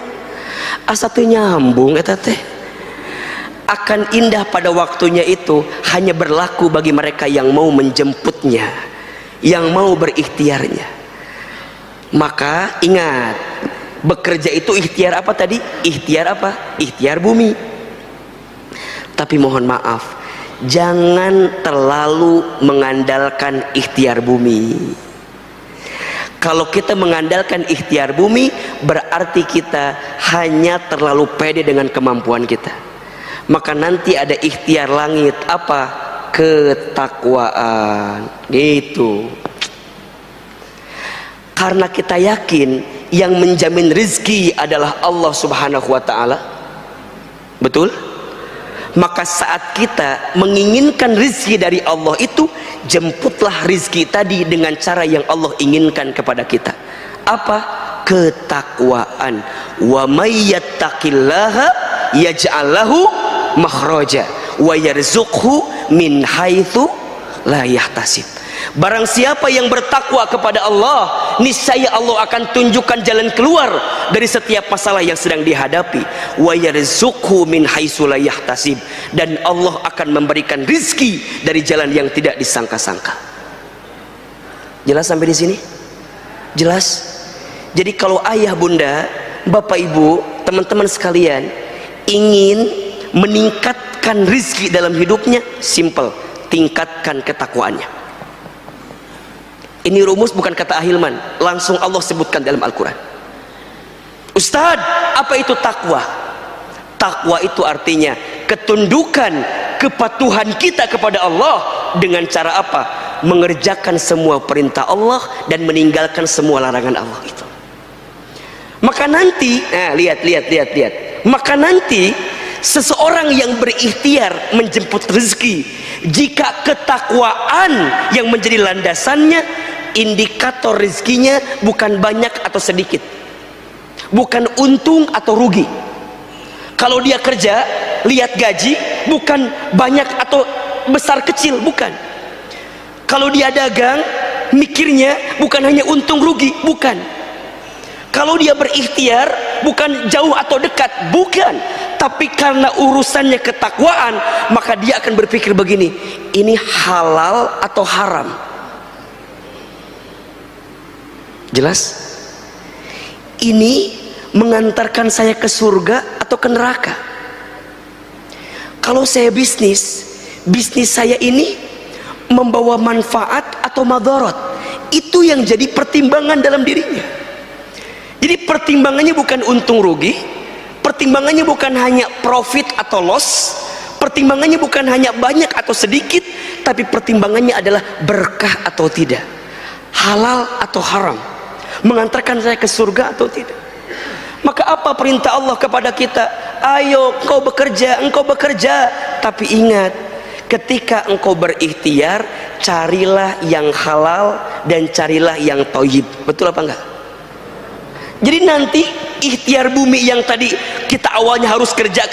Asa teu nyambung eta teh. Akan indah pada waktunya itu hanya berlaku bagi mereka yang mau menjemputnya, yang mau berikhtiarnya. Maka ingat, bekerja itu ikhtiar apa tadi? Ikhtiar apa? Ikhtiar bumi. Tapi mohon maaf, jangan terlalu mengandalkan ikhtiar bumi. Kalau kita mengandalkan ikhtiar bumi, berarti kita hanya terlalu pede dengan kemampuan kita. Maka nanti ada ikhtiar langit, apa? Ketakwaan. Gitu. Karena kita yakin yang menjamin rizki adalah Allah Subhanahu wa ta'ala. Betul? Maka saat kita menginginkan rizki dari Allah itu, jemputlah rizki tadi dengan cara yang Allah inginkan kepada kita. Apa? Ketakwaan. Wa may yattaqillaha yaj'al lahu makhraja wa yarzuqhu min haitsu la yahtasib. Barang siapa yang bertakwa kepada Allah, niscaya Allah akan tunjukkan jalan keluar dari setiap masalah yang sedang dihadapi. Wa yarzuqhu min haitsu la yahtasib, dan Allah akan memberikan rizki dari jalan yang tidak disangka-sangka. Jelas sampai di sini? Jelas? Jadi kalau ayah bunda, bapak ibu, teman-teman sekalian ingin meningkatkan rizki dalam hidupnya, simple, tingkatkan ketakwaannya. Ini rumus bukan kata Ahilman, langsung Allah sebutkan dalam Al-Quran. Ustadz, apa itu takwa? Takwa itu artinya ketundukan, kepatuhan kita kepada Allah dengan cara apa? Mengerjakan semua perintah Allah dan meninggalkan semua larangan Allah itu. Maka nanti, lihat. Maka nanti seseorang yang berikhtiar menjemput rezeki, jika ketakwaan yang menjadi landasannya, indikator rezekinya bukan banyak atau sedikit, bukan untung atau rugi. Kalau dia kerja, lihat gaji, bukan banyak atau besar kecil, bukan. Kalau dia dagang, mikirnya bukan hanya untung rugi, bukan. Kalau dia berikhtiar bukan jauh atau dekat, bukan. Tapi karena urusannya ketakwaan, maka dia akan berpikir begini, ini halal atau haram. Jelas? Ini mengantarkan saya ke surga atau ke neraka. Kalau saya bisnis saya ini membawa manfaat atau madarat, itu yang jadi pertimbangan dalam dirinya. Jadi pertimbangannya bukan untung rugi, pertimbangannya bukan hanya profit atau loss, pertimbangannya bukan hanya banyak atau sedikit, tapi pertimbangannya adalah berkah atau tidak, halal atau haram, mengantarkan saya ke surga atau tidak. Maka apa perintah Allah kepada kita? Ayo engkau bekerja. Tapi ingat, ketika engkau berikhtiar, carilah yang halal dan carilah yang thayyib. Betul apa enggak? Jadi nanti ikhtiar bumi yang tadi kita awalnya harus kerja,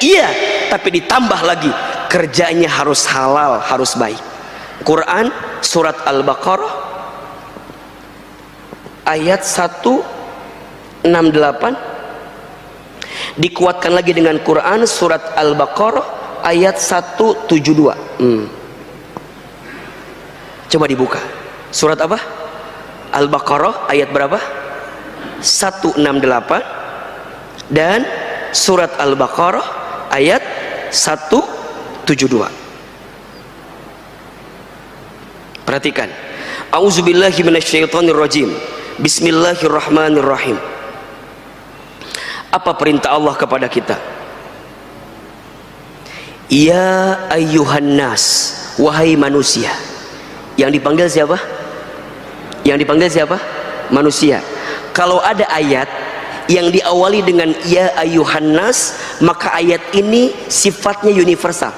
iya, tapi ditambah lagi kerjanya harus halal, harus baik. Quran surat Al-Baqarah ayat 168 dikuatkan lagi dengan Quran surat Al-Baqarah ayat 172. Coba dibuka. Surat apa? Al-Baqarah ayat berapa? 168 dan surat Al-Baqarah ayat 172. Perhatikan. A'udzubillahi minasyaitonirrajim. Bismillahirrahmanirrahim. Apa perintah Allah kepada kita? Ya ayyuhan nas, wahai manusia. Yang dipanggil siapa? Yang dipanggil siapa? Manusia. Kalau ada ayat yang diawali dengan ya ayyuhan nas, maka ayat ini sifatnya universal.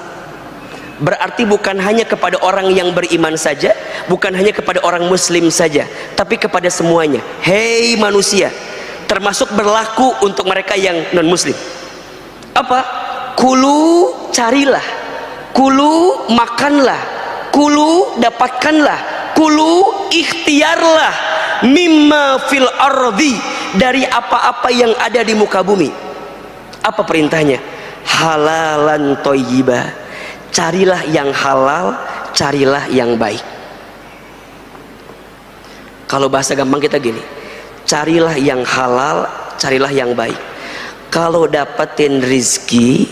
Berarti bukan hanya kepada orang yang beriman saja, bukan hanya kepada orang muslim saja, tapi kepada semuanya. Hei manusia, termasuk berlaku untuk mereka yang non muslim. Apa? Kulu, carilah. Kulu, makanlah. Kulu, dapatkanlah. Kulu, ikhtiarlah. Mimma fil ardi, dari apa-apa yang ada di muka bumi. Apa perintahnya? Halalan thayyiba. Carilah yang halal, carilah yang baik. Kalau bahasa gampang kita gini, carilah yang halal, carilah yang baik. Kalau dapetin rizki,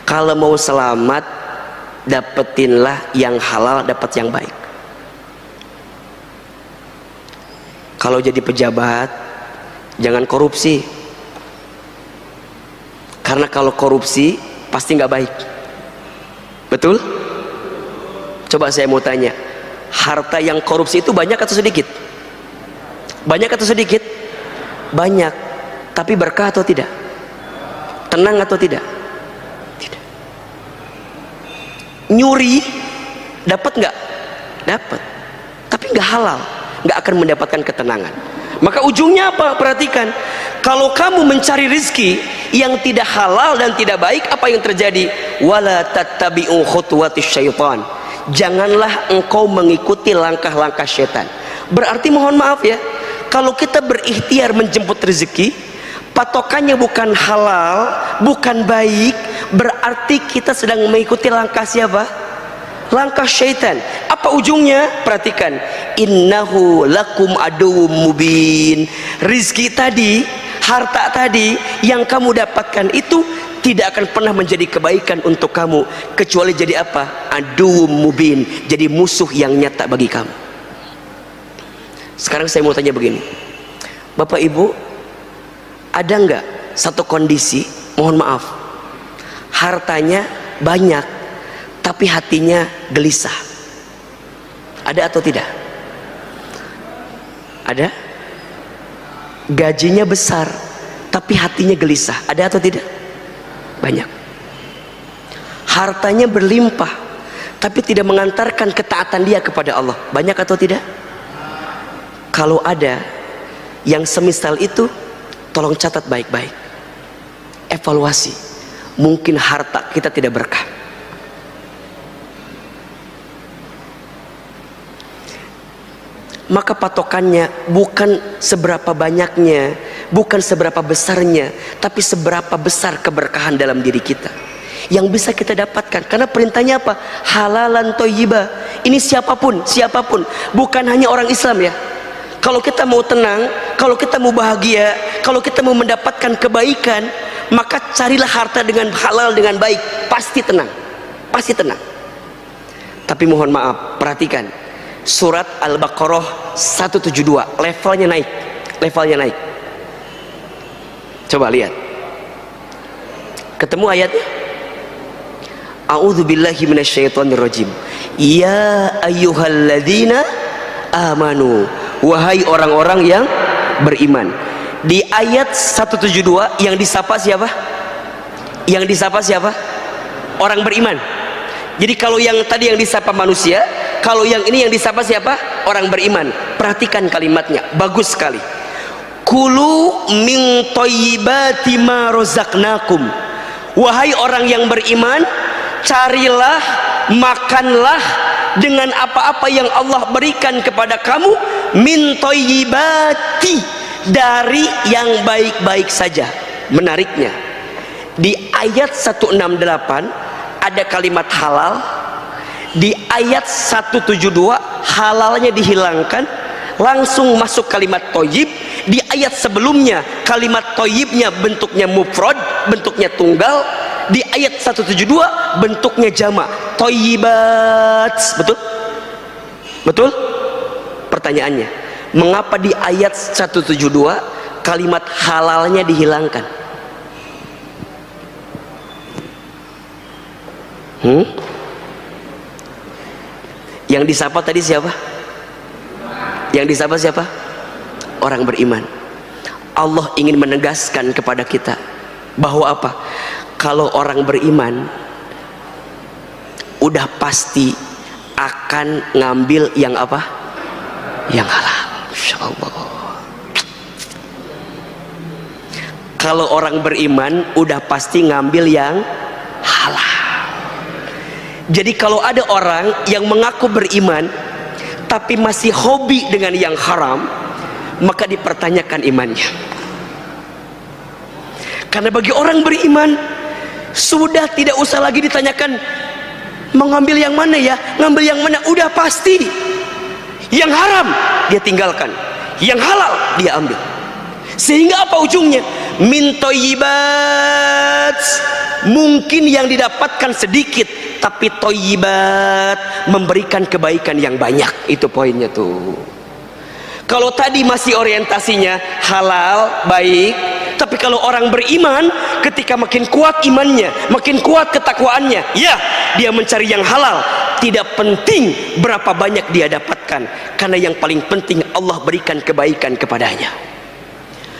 kalau mau selamat, dapetinlah yang halal, dapat yang baik. Kalau jadi pejabat, jangan korupsi. Karena kalau korupsi pasti nggak baik. Betul? Coba saya mau tanya, harta yang korupsi itu banyak atau sedikit? Banyak atau sedikit? Banyak. Tapi berkah atau tidak? Tenang atau tidak? Tidak. Nyuri dapat nggak? Dapat. Tapi nggak halal, nggak akan mendapatkan ketenangan. Maka ujungnya apa? Perhatikan, kalau kamu mencari rizki yang tidak halal dan tidak baik, apa yang terjadi? Wala tattabi'u khutuwatis syaitan. Janganlah engkau mengikuti langkah-langkah syaitan. Berarti mohon maaf ya, kalau kita berikhtiar menjemput rezeki, patokannya bukan halal, bukan baik, berarti kita sedang mengikuti langkah siapa? Langkah syaitan. Apa ujungnya? Perhatikan, innahu lakum aduwwum mubin. Rizki tadi, harta tadi yang kamu dapatkan itu tidak akan pernah menjadi kebaikan untuk kamu, kecuali jadi apa? Aduwwum mubin, jadi musuh yang nyata bagi kamu. Sekarang saya mau tanya begini, Bapak Ibu, ada nggak satu kondisi, mohon maaf, hartanya banyak tapi hatinya gelisah? Ada atau tidak? Ada? Gajinya besar tapi hatinya gelisah, ada atau tidak? Banyak. Hartanya berlimpah tapi tidak mengantarkan ketaatan dia kepada Allah, banyak atau tidak? Kalau ada yang semisal itu, tolong catat baik-baik, evaluasi. Mungkin harta kita tidak berkah. maka patokannya bukan seberapa banyaknya, bukan seberapa besarnya, tapi seberapa besar keberkahan dalam diri kita yang bisa kita dapatkan. Karena perintahnya apa? Halalan thayyibah. Ini siapapun, bukan hanya orang Islam ya. Kalau kita mau tenang, kalau kita mau bahagia, kalau kita mau mendapatkan kebaikan, maka carilah harta dengan halal, dengan baik, pasti tenang, pasti tenang. Tapi mohon maaf, perhatikan surat Al-Baqarah 172, levelnya naik. Coba lihat, ketemu ayatnya? A'udzubillahi minasyaitonirrajim. Ya ayyuhalladzina amanu, wahai orang-orang yang beriman. Di ayat 172 yang disapa siapa? Yang disapa siapa? Orang beriman. Jadi kalau yang tadi yang disapa manusia, kalau yang ini yang disapa siapa? Orang beriman. Perhatikan kalimatnya, bagus sekali. Kulu min thayyibati ma razaqnakum. Wahai orang yang beriman, carilah, makanlah dengan apa-apa yang Allah berikan kepada kamu, min thayyibati, dari yang baik-baik saja. Menariknya, di ayat 168 ada kalimat halal, di ayat 172 halalnya dihilangkan, langsung masuk kalimat thayyib. Di ayat sebelumnya kalimat thayyibnya bentuknya mufrad, bentuknya tunggal. Di ayat 172 bentuknya jamak, thayyibat. Betul? Pertanyaannya, mengapa di ayat 172 kalimat halalnya dihilangkan? Yang disapa tadi siapa? Yang disapa siapa? Orang beriman. Allah ingin menegaskan kepada kita bahwa apa? Kalau orang beriman udah pasti akan ngambil yang apa? Yang halal. Insyaallah. Kalau orang beriman udah pasti ngambil yang halal. Jadi kalau ada orang yang mengaku beriman tapi masih hobi dengan yang haram, maka dipertanyakan imannya. Karena bagi orang beriman sudah tidak usah lagi ditanyakan mengambil yang mana ya, ngambil yang mana, udah pasti yang haram dia tinggalkan, yang halal dia ambil. Sehingga apa ujungnya? Min thayyibat, mungkin yang didapatkan sedikit, tapi thayyibat, memberikan kebaikan yang banyak. Itu poinnya tuh. Kalau tadi masih orientasinya halal, baik, tapi kalau orang beriman, ketika makin kuat imannya, makin kuat ketakwaannya, ya, dia mencari yang halal. Tidak penting berapa banyak dia dapatkan, karena yang paling penting Allah berikan kebaikan kepadanya.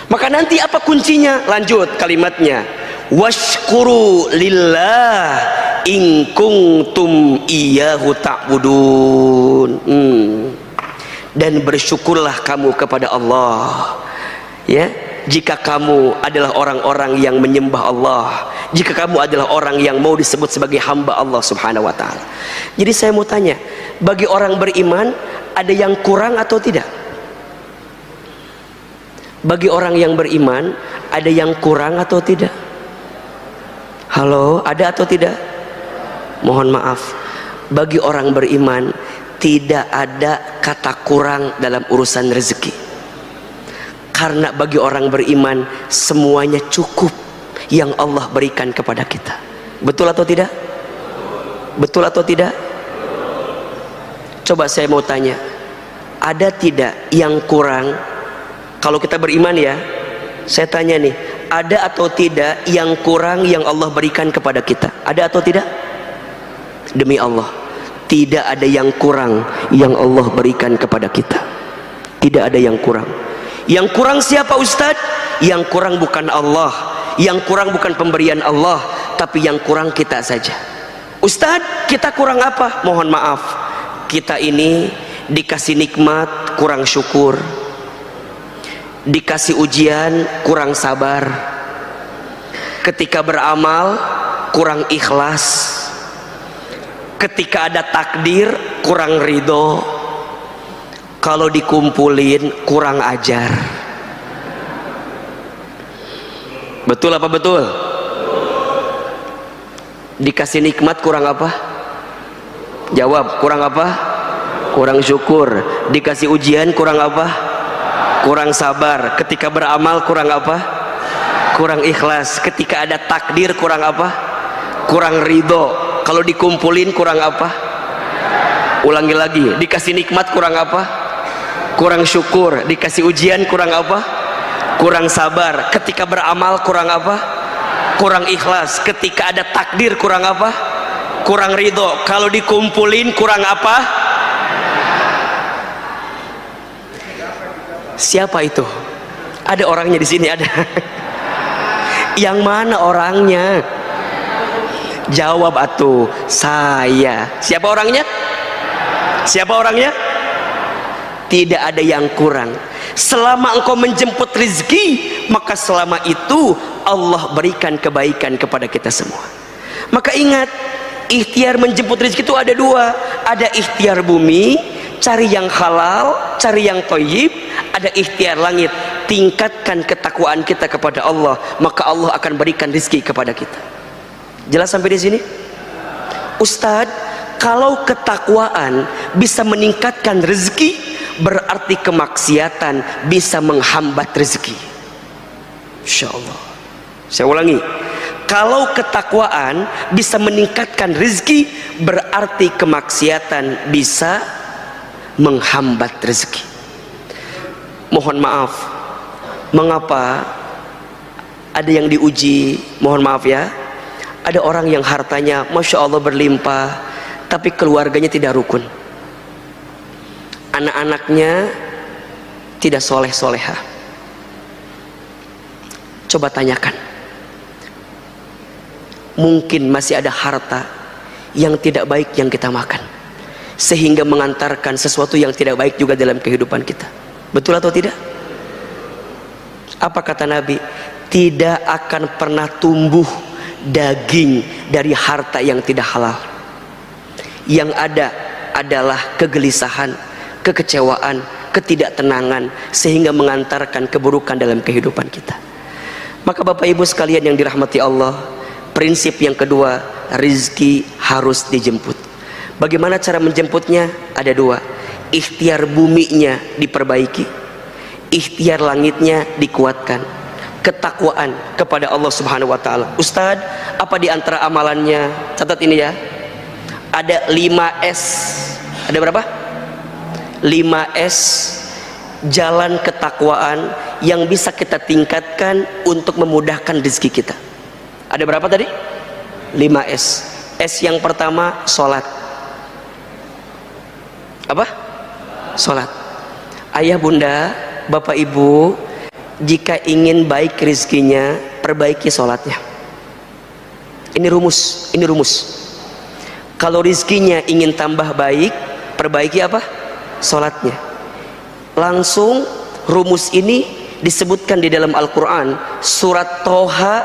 Maka nanti apa kuncinya? Lanjut kalimatnya, washkuru lillah in kuntum iyyahu ta'budun. Dan bersyukurlah kamu kepada Allah, ya, jika kamu adalah orang-orang yang menyembah Allah, jika kamu adalah orang yang mau disebut sebagai hamba Allah subhanahu wa ta'ala. Jadi saya mau tanya, bagi orang beriman ada yang kurang atau tidak? Bagi orang yang beriman ada yang kurang atau tidak? Halo, ada atau tidak? Mohon maaf, bagi orang beriman tidak ada kata kurang dalam urusan rezeki. Karena bagi orang beriman semuanya cukup yang Allah berikan kepada kita. Betul atau tidak? Betul atau tidak? Coba saya mau tanya, ada tidak yang kurang? Kalau kita beriman ya, saya tanya nih, ada atau tidak yang kurang yang Allah berikan kepada kita? Ada atau tidak? Demi Allah, tidak ada yang kurang yang Allah berikan kepada kita. Tidak ada yang kurang. Yang kurang siapa Ustadz? Yang kurang bukan Allah, yang kurang bukan pemberian Allah, tapi yang kurang kita saja. Ustadz, kita kurang apa? Mohon maaf, kita ini dikasih nikmat kurang syukur, dikasih ujian kurang sabar, ketika beramal kurang ikhlas, ketika ada takdir kurang ridho. kalau dikumpulin kurang ajar. Betul apa betul? Dikasih nikmat kurang apa? Jawab, kurang apa? Kurang syukur. Dikasih ujian kurang apa? Kurang sabar. Ketika beramal kurang apa? Kurang ikhlas. Ketika ada takdir kurang apa? Kurang ridho. Kalau dikumpulin kurang apa? Ulangi lagi, dikasih nikmat kurang apa? Kurang syukur. Dikasih ujian kurang apa? Kurang sabar. Ketika beramal kurang apa? Kurang ikhlas. Ketika ada takdir kurang apa? Kurang ridho. Kalau dikumpulin kurang apa? Siapa itu? Ada orangnya di sini, ada. Yang mana orangnya? Jawab atuh. Saya. Siapa orangnya? Siapa orangnya? Tidak ada yang kurang. Selama engkau menjemput rezeki, maka selama itu Allah berikan kebaikan kepada kita semua. Maka ingat, ikhtiar menjemput rezeki itu ada dua. Ada ikhtiar bumi, cari yang halal, cari yang thayyib. Ada ikhtiar langit, tingkatkan ketakwaan kita kepada Allah, maka Allah akan berikan rezeki kepada kita. Jelas sampai di sini? Ustadz, kalau ketakwaan bisa meningkatkan rezeki, berarti kemaksiatan bisa menghambat rezeki. Insya Allah. Saya ulangi, kalau ketakwaan bisa meningkatkan rezeki, berarti kemaksiatan bisa menghambat rezeki. Mohon maaf, mengapa ada yang diuji? Mohon maaf ya, ada orang yang hartanya Masya Allah berlimpah, tapi keluarganya tidak rukun, anak-anaknya tidak soleh-soleha. Coba tanyakan, mungkin masih ada harta yang tidak baik yang kita makan, sehingga mengantarkan sesuatu yang tidak baik juga dalam kehidupan kita. Betul atau tidak? Apa kata Nabi? Tidak akan pernah tumbuh daging dari harta yang tidak halal. Yang ada adalah kegelisahan, kekecewaan, ketidaktenangan, sehingga mengantarkan keburukan dalam kehidupan kita. Maka Bapak Ibu sekalian yang dirahmati Allah, prinsip yang kedua, rizki harus dijemput. Bagaimana cara menjemputnya? Ada dua. Ikhtiar buminya diperbaiki, ikhtiar langitnya dikuatkan. Ketakwaan kepada Allah Subhanahu wa taala. Ustadz, apa di antara amalannya? Catat ini ya. Ada 5S. Ada berapa? 5S jalan ketakwaan yang bisa kita tingkatkan untuk memudahkan rezeki kita. Ada berapa tadi? 5S. S yang pertama, sholat. Apa? Sholat. Ayah bunda, bapak ibu, jika ingin baik rezekinya, perbaiki sholatnya. Ini rumus, ini rumus. Kalau rezekinya ingin tambah baik, perbaiki apa? Sholatnya. Langsung rumus ini disebutkan di dalam Al-Quran, surat Toha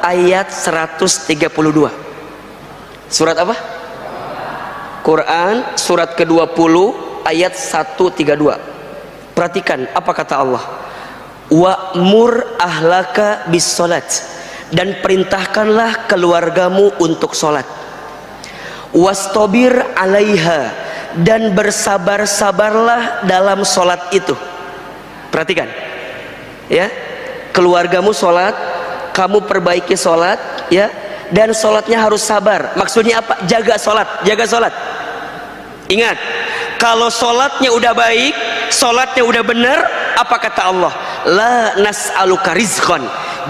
ayat 132. Surat apa? Quran surat ke-20 ayat 132. Perhatikan apa kata Allah. Wa'mur ahlaka bis salat, dan perintahkanlah keluargamu untuk salat. Wastabir alaiha, dan bersabar-sabarlah dalam salat itu. Perhatikan ya, keluargamu salat, kamu perbaiki salat ya, dan salatnya harus sabar. Maksudnya apa? Jaga salat, jaga salat. Ingat, kalau salatnya udah baik, salatnya udah benar, apa kata Allah? La nas'aluka rizqan,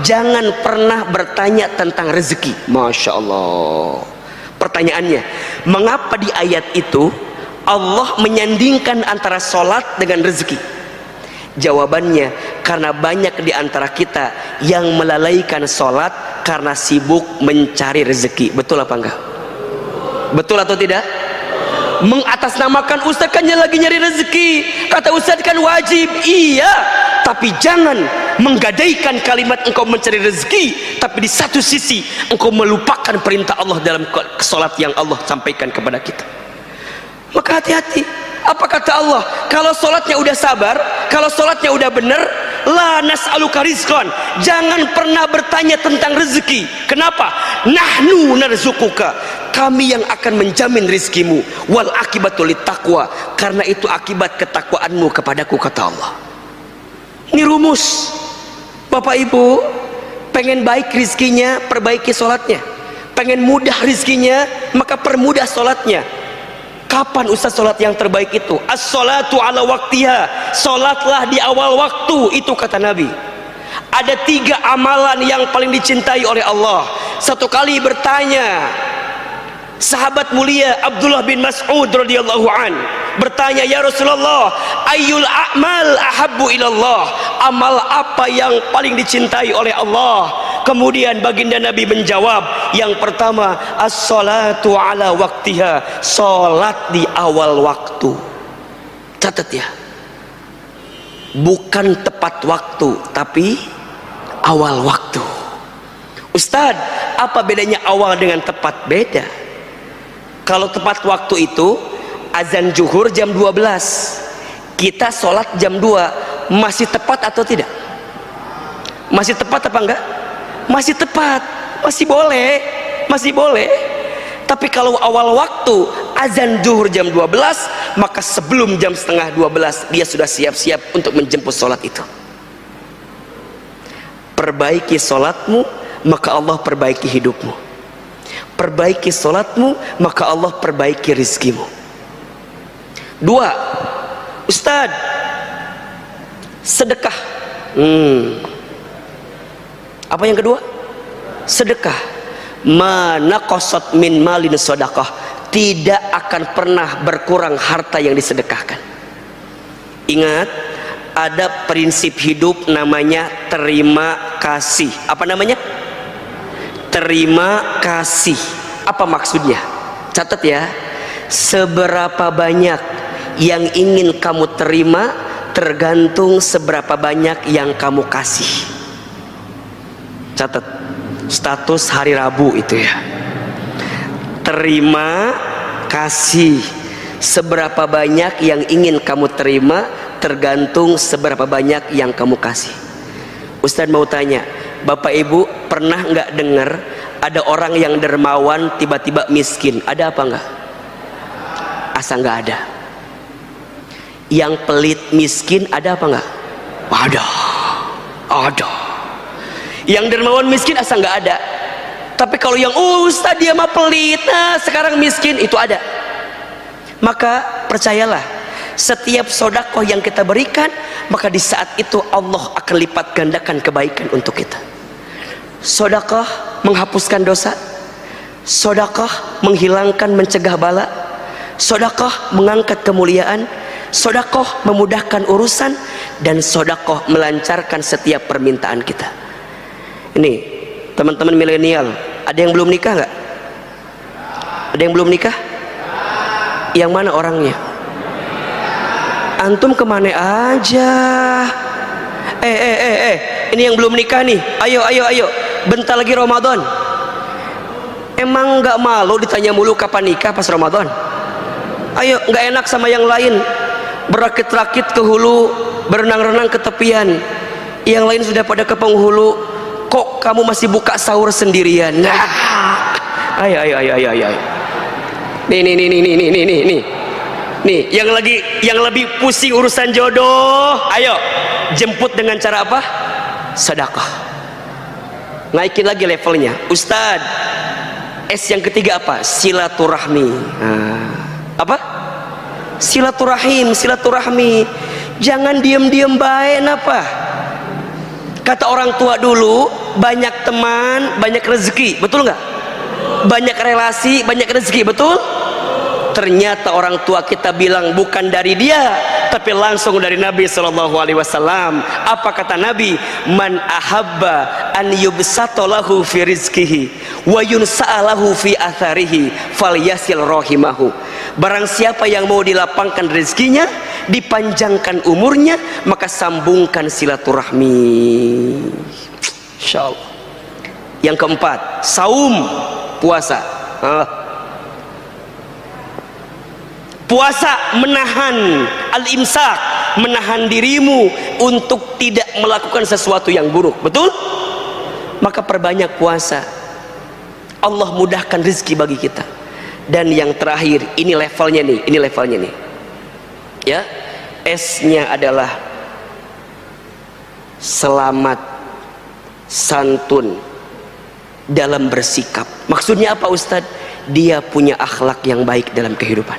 jangan pernah bertanya tentang rezeki. Masya Allah. Pertanyaannya, mengapa di ayat itu Allah menyandingkan antara salat dengan rezeki? Jawabannya, karena banyak di antara kita yang melalaikan salat karena sibuk mencari rezeki. Betul apa enggak? Betul atau tidak? Mengatasnamakan Ustaz kan lagi nyari rezeki, kata Ustaz kan wajib. Iya, tapi jangan menggadaikan kalimat engkau mencari rezeki, tapi di satu sisi engkau melupakan perintah Allah dalam salat yang Allah sampaikan kepada kita. Maka hati-hati, Apa kata Allah? Kalau sholatnya udah sabar, kalau sholatnya udah bener, la nas'aluka rizqan, jangan pernah bertanya tentang rezeki. Kenapa? Nahnu narzuquka, kami yang akan menjamin rizkimu. Wal akibatul littaqwa, karena itu akibat ketakwaanmu kepadaku, kata Allah. Ini rumus. Bapak Ibu, pengen baik rizkinya, perbaiki sholatnya. Pengen mudah rizkinya, maka permudah sholatnya. Kapan Ustaz sholat yang terbaik itu? As-sholatu ala waktiha, sholatlah di awal waktu, itu kata Nabi. Ada 3 amalan yang paling dicintai oleh Allah. Satu kali bertanya sahabat mulia Abdullah bin Mas'ud radhiyallahu an, bertanya, ya Rasulullah, ayyul a'mal ahabbu ilallah, amal apa yang paling dicintai oleh Allah? Kemudian baginda Nabi menjawab, yang pertama, as-salatu ala waktiha, salat di awal waktu. Catat ya, bukan tepat waktu, tapi awal waktu. Ustadz, apa bedanya awal dengan tepat? Beda. Kalau tepat waktu itu azan zuhur jam 12, kita sholat jam 2, masih tepat atau tidak? Masih tepat apa enggak? Masih tepat, masih boleh, masih boleh. Tapi kalau awal waktu azan zuhur jam 12, maka sebelum jam setengah 12 dia sudah siap-siap untuk menjemput sholat itu. Perbaiki sholatmu, maka Allah perbaiki hidupmu. Perbaiki sholatmu, maka Allah perbaiki rizkimu. 2, Ustadz, sedekah. Apa yang kedua? Sedekah. Mana qasat min malin sedekah, tidak akan pernah berkurang harta yang disedekahkan. Ingat, ada prinsip hidup namanya terima kasih. Apa namanya? Terima kasih. Apa maksudnya? Catat ya. Seberapa banyak yang ingin kamu terima tergantung seberapa banyak yang kamu kasih. Catat, status hari Rabu itu ya. Terima kasih. Seberapa banyak yang ingin kamu terima tergantung seberapa banyak yang kamu kasih. Ustadz mau tanya, Bapak Ibu pernah nggak dengar ada orang yang dermawan tiba-tiba miskin? Ada apa enggak? Asa nggak ada. Yang pelit miskin ada apa enggak? Ada. Ada. Yang dermawan miskin asa nggak ada. Tapi kalau yang Ustaz dia mah pelit, nah sekarang miskin, itu ada. Maka percayalah, setiap sodakoh yang kita berikan, maka di saat itu Allah akan lipat gandakan kebaikan untuk kita. Sodakoh menghapuskan dosa, sodakoh menghilangkan, mencegah bala, sodakoh mengangkat kemuliaan, sodakoh memudahkan urusan, dan sodakoh melancarkan setiap permintaan kita. Ini teman-teman milenial, ada yang belum nikah nggak? Ada yang belum nikah? Yang mana orangnya? Antum kemana aja? Ini yang belum nikah nih, ayo, bentar lagi Ramadan. Emang nggak malu ditanya mulu kapan nikah pas Ramadan? Ayo, nggak enak sama yang lain, berakit-rakit ke hulu, berenang-renang ke tepian. Yang lain sudah pada ke penghulu, kok kamu masih buka sahur sendirian? Nah, ayo. Nih, yang lebih pusing urusan jodoh, ayo jemput dengan cara apa? Sedekah. Naikin lagi levelnya. Ustadz, S yang ketiga apa? Silaturahmi. Apa? Silaturahmi. Jangan diem baik apa? Kata orang tua dulu, banyak teman, banyak rezeki, betul nggak? Banyak relasi, banyak rezeki, betul? Ternyata orang tua kita bilang bukan dari dia, tapi langsung dari Nabi SAW. Apa kata Nabi? Man ahabba an yubsatalahu fi rizkihi wa yunsa'alahu fi atharihi falyasil rahimahu. Barang siapa yang mau dilapangkan rezekinya, dipanjangkan umurnya, maka sambungkan silaturahmi. Insyaallah. Yang keempat, saum, puasa. Puasa menahan al-imsak, menahan dirimu untuk tidak melakukan sesuatu yang buruk, betul? Maka perbanyak puasa, Allah mudahkan rezeki bagi kita. Dan yang terakhir, ini levelnya nih, ya, S-nya adalah selamat santun dalam bersikap. Maksudnya apa Ustadz? Dia punya akhlak yang baik dalam kehidupan.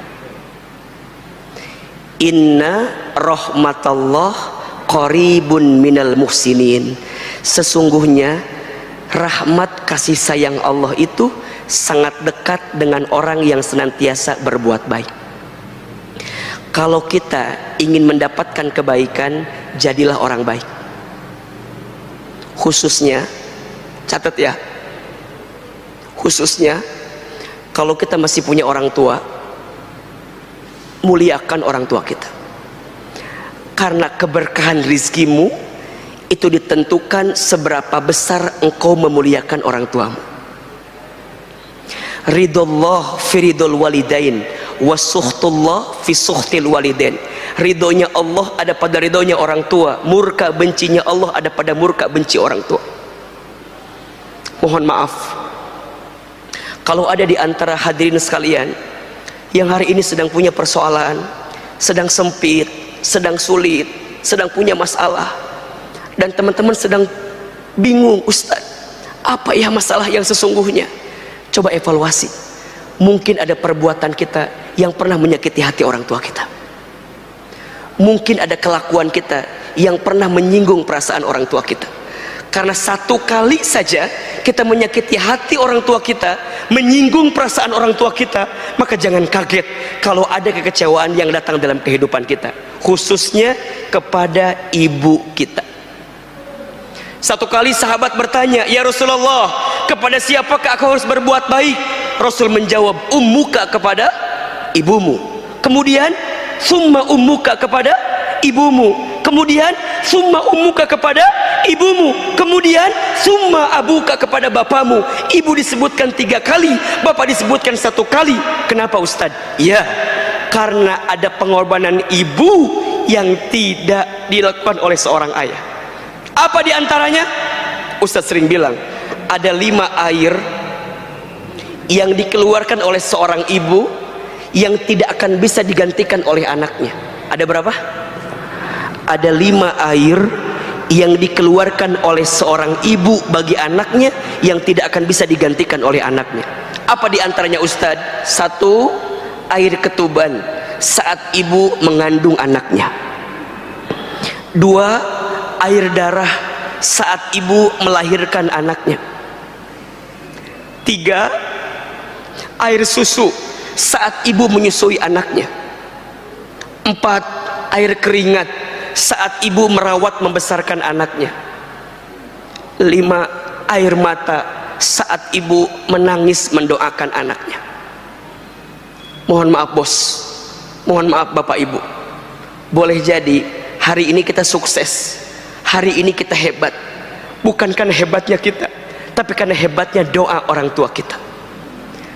Inna rahmatallah qaribun minal muhsinin. Sesungguhnya rahmat kasih sayang Allah itu sangat dekat dengan orang yang senantiasa berbuat baik. Kalau kita ingin mendapatkan kebaikan, jadilah orang baik. Khususnya, catat ya, khususnya kalau kita masih punya orang tua, muliakan orang tua kita. Karena keberkahan rizkimu itu ditentukan seberapa besar engkau memuliakan orang tuamu. Ridullah fi ridul walidain wa sukhtullah fi sukhtil walidain. Ridhonya Allah ada pada ridhonya orang tua, murka bencinya Allah ada pada murka benci orang tua. Mohon maaf kalau ada di antara hadirin sekalian yang hari ini sedang punya persoalan, sedang sempit, sedang sulit, sedang punya masalah, dan teman-teman sedang bingung, Ustaz, apa ya masalah yang sesungguhnya? Coba evaluasi. Mungkin ada perbuatan kita yang pernah menyakiti hati orang tua kita. Mungkin ada kelakuan kita yang pernah menyinggung perasaan orang tua kita. Karena satu kali saja kita menyakiti hati orang tua kita, menyinggung perasaan orang tua kita, maka jangan kaget kalau ada kekecewaan yang datang dalam kehidupan kita, khususnya kepada ibu kita. Satu kali sahabat bertanya, ya Rasulullah, kepada siapakah aku harus berbuat baik? Rasul menjawab, ummuka, kepada ibumu. Kemudian summa ummuka, kepada ibumu. Kemudian summa ummuka, kepada ibumu. Kemudian summa abuka, kepada bapamu. Ibu disebutkan 3 kali, bapak disebutkan 1 kali. Kenapa Ustaz? Ya, karena ada pengorbanan ibu yang tidak dilakukan oleh seorang ayah. Apa diantaranya? Ustaz sering bilang ada 5 air yang dikeluarkan oleh seorang ibu yang tidak akan bisa digantikan oleh anaknya. Ada berapa? Ada 5 air yang dikeluarkan oleh seorang ibu bagi anaknya yang tidak akan bisa digantikan oleh anaknya. Apa diantaranya Ustaz? 1, air ketuban saat ibu mengandung anaknya. 2, air darah saat ibu melahirkan anaknya. 3, air susu saat ibu menyusui anaknya. 4, air keringat saat ibu merawat membesarkan anaknya. 5, air mata saat ibu menangis mendoakan anaknya. Mohon maaf bos, mohon maaf bapak ibu, boleh jadi hari ini kita sukses, hari ini kita hebat, bukan karena hebatnya kita, tapi karena hebatnya doa orang tua kita,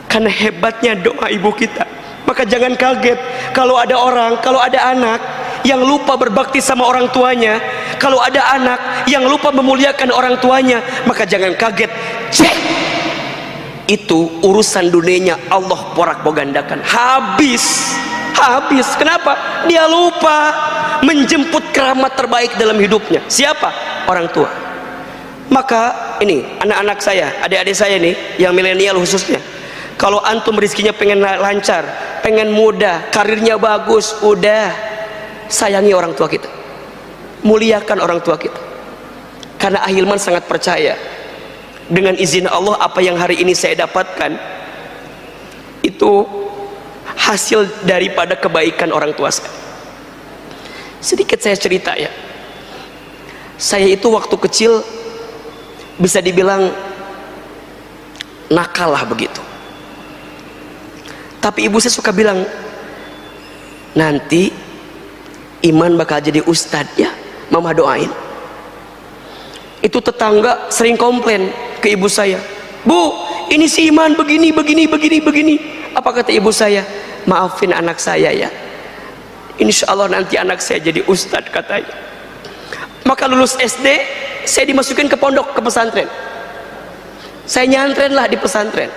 karena hebatnya doa ibu kita. Maka jangan kaget kalau ada orang, kalau ada anak yang lupa berbakti sama orang tuanya, kalau ada anak yang lupa memuliakan orang tuanya, maka jangan kaget. Cek, itu urusan dunianya Allah porak-pogandakan, habis. Kenapa? Dia lupa menjemput keramat terbaik dalam hidupnya. Siapa? Orang tua. Maka ini anak-anak saya, adik-adik saya nih yang milenial khususnya, kalau antum rezekinya pengen lancar, pengen mudah, karirnya bagus, udah sayangi orang tua kita, muliakan orang tua kita. Karena Ahilman sangat percaya dengan izin Allah, apa yang hari ini saya dapatkan itu hasil daripada kebaikan orang tua saya. Sedikit saya cerita ya, saya itu waktu kecil bisa dibilang nakal lah begitu. Tapi ibu saya suka bilang, nanti Iman bakal jadi ustadz ya, mama doain. Itu tetangga sering komplain ke ibu saya, Bu, ini si Iman begini. Apa kata ibu saya? maafin anak saya ya, insya Allah nanti anak saya jadi ustadz katanya. Maka lulus SD saya dimasukin ke pondok, ke pesantren. Saya nyantren lah di pesantren.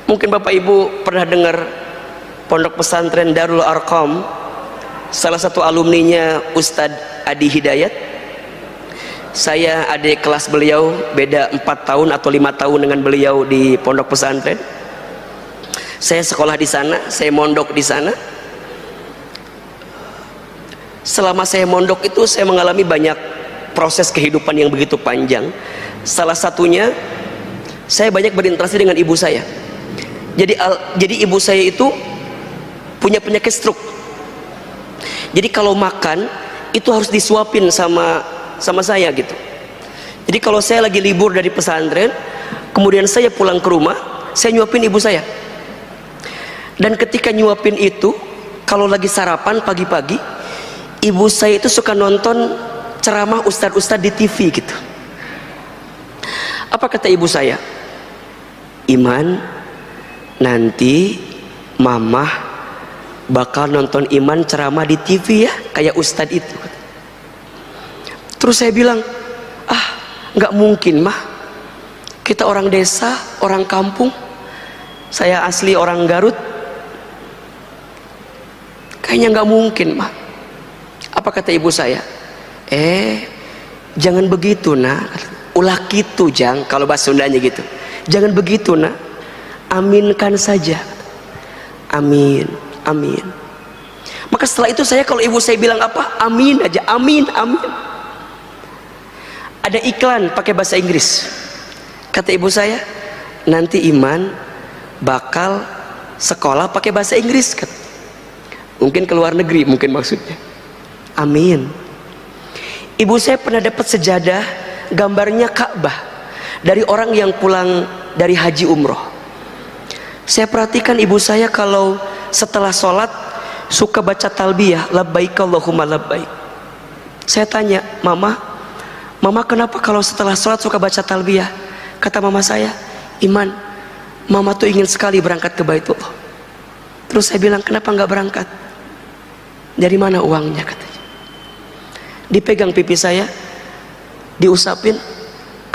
Mungkin Bapak Ibu pernah dengar pondok pesantren Darul Arqam. Salah satu alumninya Ustadz Adi Hidayat. Saya adik kelas beliau, beda 4 tahun atau 5 tahun dengan beliau di pondok pesantren. Saya sekolah di sana, saya mondok di sana. Selama saya mondok itu saya mengalami banyak proses kehidupan yang begitu panjang. Salah satunya saya banyak berinteraksi dengan ibu saya. Jadi ibu saya itu punya penyakit stroke. Jadi kalau makan itu harus disuapin sama saya gitu. Jadi kalau saya lagi libur dari pesantren, kemudian saya pulang ke rumah, saya nyuapin ibu saya. Dan ketika nyuapin itu, kalau lagi sarapan pagi-pagi, ibu saya itu suka nonton ceramah ustadz-ustadz di TV gitu. Apa kata ibu saya? Iman, nanti mamah bakal nonton Iman ceramah di TV ya, kayak ustadz itu. Terus saya bilang, nggak mungkin mah, kita orang desa, orang kampung, saya asli orang Garut, kayaknya nggak mungkin mah. Apa kata ibu saya? Jangan begitu nak, ulah gitu jang, kalau bahasa Sundanya gitu. Jangan begitu nak, aminkan saja. Amin, amin. Maka setelah itu saya, kalau ibu saya bilang apa, amin aja, amin, amin. Ada iklan pakai bahasa Inggris. Kata ibu saya, nanti Iman bakal sekolah pakai bahasa Inggris. Mungkin ke luar negeri, mungkin maksudnya. Amin. Ibu saya pernah dapat sejadah gambarnya Ka'bah dari orang yang pulang dari haji umroh. Saya perhatikan ibu saya kalau setelah sholat suka baca talbiyah, labbaik Allahumma labbaik. Saya tanya, Mama kenapa kalau setelah sholat suka baca talbiyah? Kata mama saya, Iman, Mama tuh ingin sekali berangkat ke Baitullah. Terus saya bilang, kenapa nggak berangkat? Dari mana uangnya? Katanya. Dipegang pipi saya, diusapin.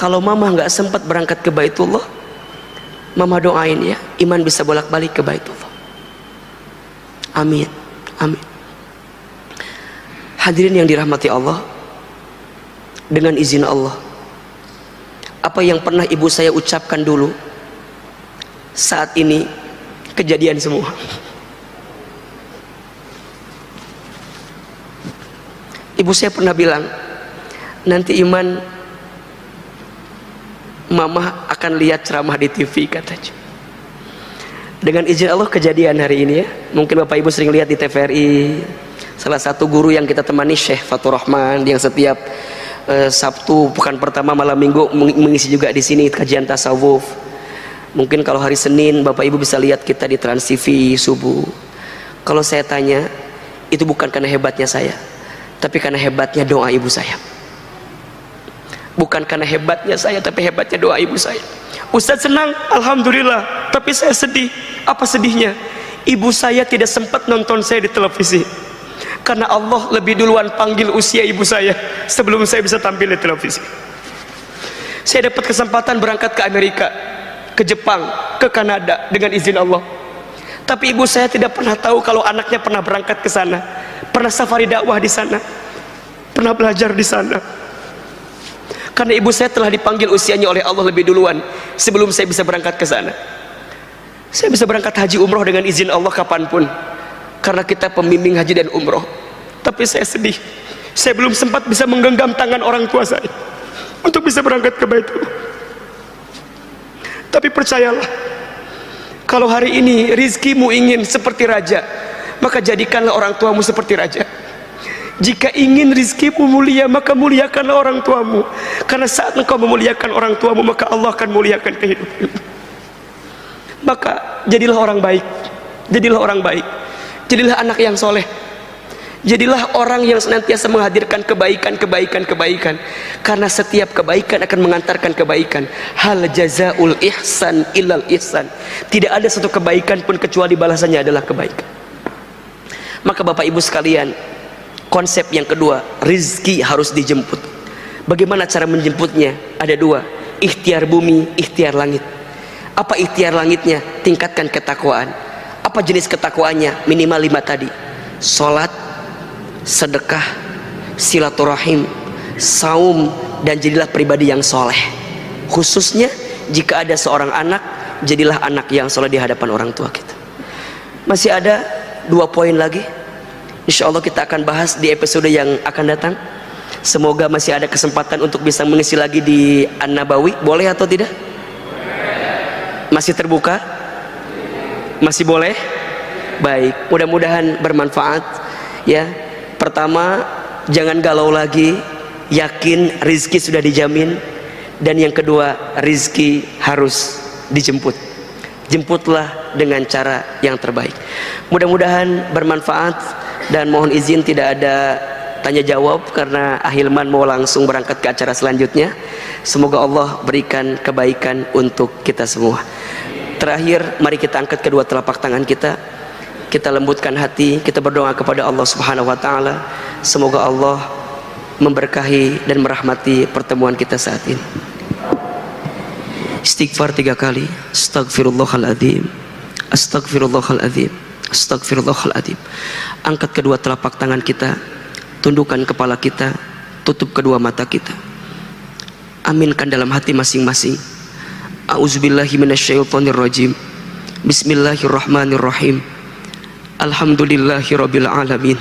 Kalau Mama nggak sempat berangkat ke Baitullah, Mama doain ya, Iman bisa bolak-balik ke Baitullah. Amin, amin. Hadirin yang dirahmati Allah, dengan izin Allah, apa yang pernah ibu saya ucapkan dulu, saat ini kejadian semua. Ibu saya pernah bilang, nanti Iman, Mama akan lihat ceramah di TV katanya. Dengan izin Allah kejadian hari ini ya. Mungkin Bapak Ibu sering lihat di TVRI, salah satu guru yang kita temani, Syekh Fatur Rahman, yang setiap Sabtu pekan pertama malam minggu mengisi juga di sini kajian tasawuf. Mungkin kalau hari Senin Bapak Ibu bisa lihat kita di Trans TV subuh. Kalau saya tanya, itu bukan karena hebatnya saya, tapi karena hebatnya doa ibu saya. Bukan karena hebatnya saya, tapi hebatnya doa ibu saya. Ustadz senang, alhamdulillah, tapi saya sedih. Apa sedihnya? Ibu saya tidak sempat nonton saya di televisi, karena Allah lebih duluan panggil usia ibu saya sebelum saya bisa tampil di televisi. Saya dapat kesempatan berangkat ke Amerika, ke Jepang, ke Kanada dengan izin Allah. Tapi ibu saya tidak pernah tahu kalau anaknya pernah berangkat ke sana, pernah safari dakwah di sana, pernah belajar di sana. Karena ibu saya telah dipanggil usianya oleh Allah lebih duluan sebelum saya bisa berangkat ke sana. Saya bisa berangkat haji umroh dengan izin Allah kapanpun, karena kita pembimbing haji dan umroh. Tapi saya sedih, saya belum sempat bisa menggenggam tangan orang tua saya untuk bisa berangkat ke Baitullah. Tapi percayalah, kalau hari ini rizkimu ingin seperti raja, maka jadikanlah orang tuamu seperti raja. Jika ingin rizkimu mulia, maka muliakanlah orang tuamu, karena saat engkau memuliakan orang tuamu, maka Allah akan muliakan kehidupanmu. Maka jadilah orang baik, jadilah orang baik, jadilah anak yang soleh, jadilah orang yang senantiasa menghadirkan kebaikan, kebaikan, kebaikan. Karena setiap kebaikan akan mengantarkan kebaikan. Hal jazaul ihsan illal ihsan. Tidak ada satu kebaikan pun kecuali balasannya adalah kebaikan. Maka Bapak Ibu sekalian, konsep yang kedua, rizki harus dijemput. Bagaimana cara menjemputnya? Ada dua, ikhtiar bumi, ikhtiar langit. Apa ikhtiar langitnya? Tingkatkan ketakwaan. Apa jenis ketakwaannya? Minimal 5 tadi: sholat, sedekah, silaturahim, saum, dan jadilah pribadi yang soleh. Khususnya jika ada seorang anak, jadilah anak yang soleh di hadapan orang tua kita. Masih ada 2 poin lagi, insya Allah kita akan bahas di episode yang akan datang. Semoga masih ada kesempatan untuk bisa mengisi lagi di An-Nabawi. Boleh atau tidak? Masih terbuka? Masih boleh? Baik, mudah-mudahan bermanfaat ya. Pertama, jangan galau lagi, yakin rizki sudah dijamin. Dan yang kedua, rizki harus dijemput. Jemputlah dengan cara yang terbaik. Mudah-mudahan bermanfaat, dan mohon izin tidak ada tanya jawab karena Ahilman mau langsung berangkat ke acara selanjutnya. Semoga Allah berikan kebaikan untuk kita semua. Terakhir, mari kita angkat kedua telapak tangan kita, kita lembutkan hati, kita berdoa kepada Allah Subhanahu wa taala. Semoga Allah memberkahi dan merahmati pertemuan kita saat ini. Istighfar 3 kali. Astaghfirullahaladzim, astaghfirullahaladzim, astaghfirullahaladzim. Angkat kedua telapak tangan kita, tundukkan kepala kita, tutup kedua mata kita. Aminkan dalam hati masing-masing. A'udzubillahi minasyaitonirrajim. Bismillahirrahmanirrahim. Alhamdulillahirabbil alamin.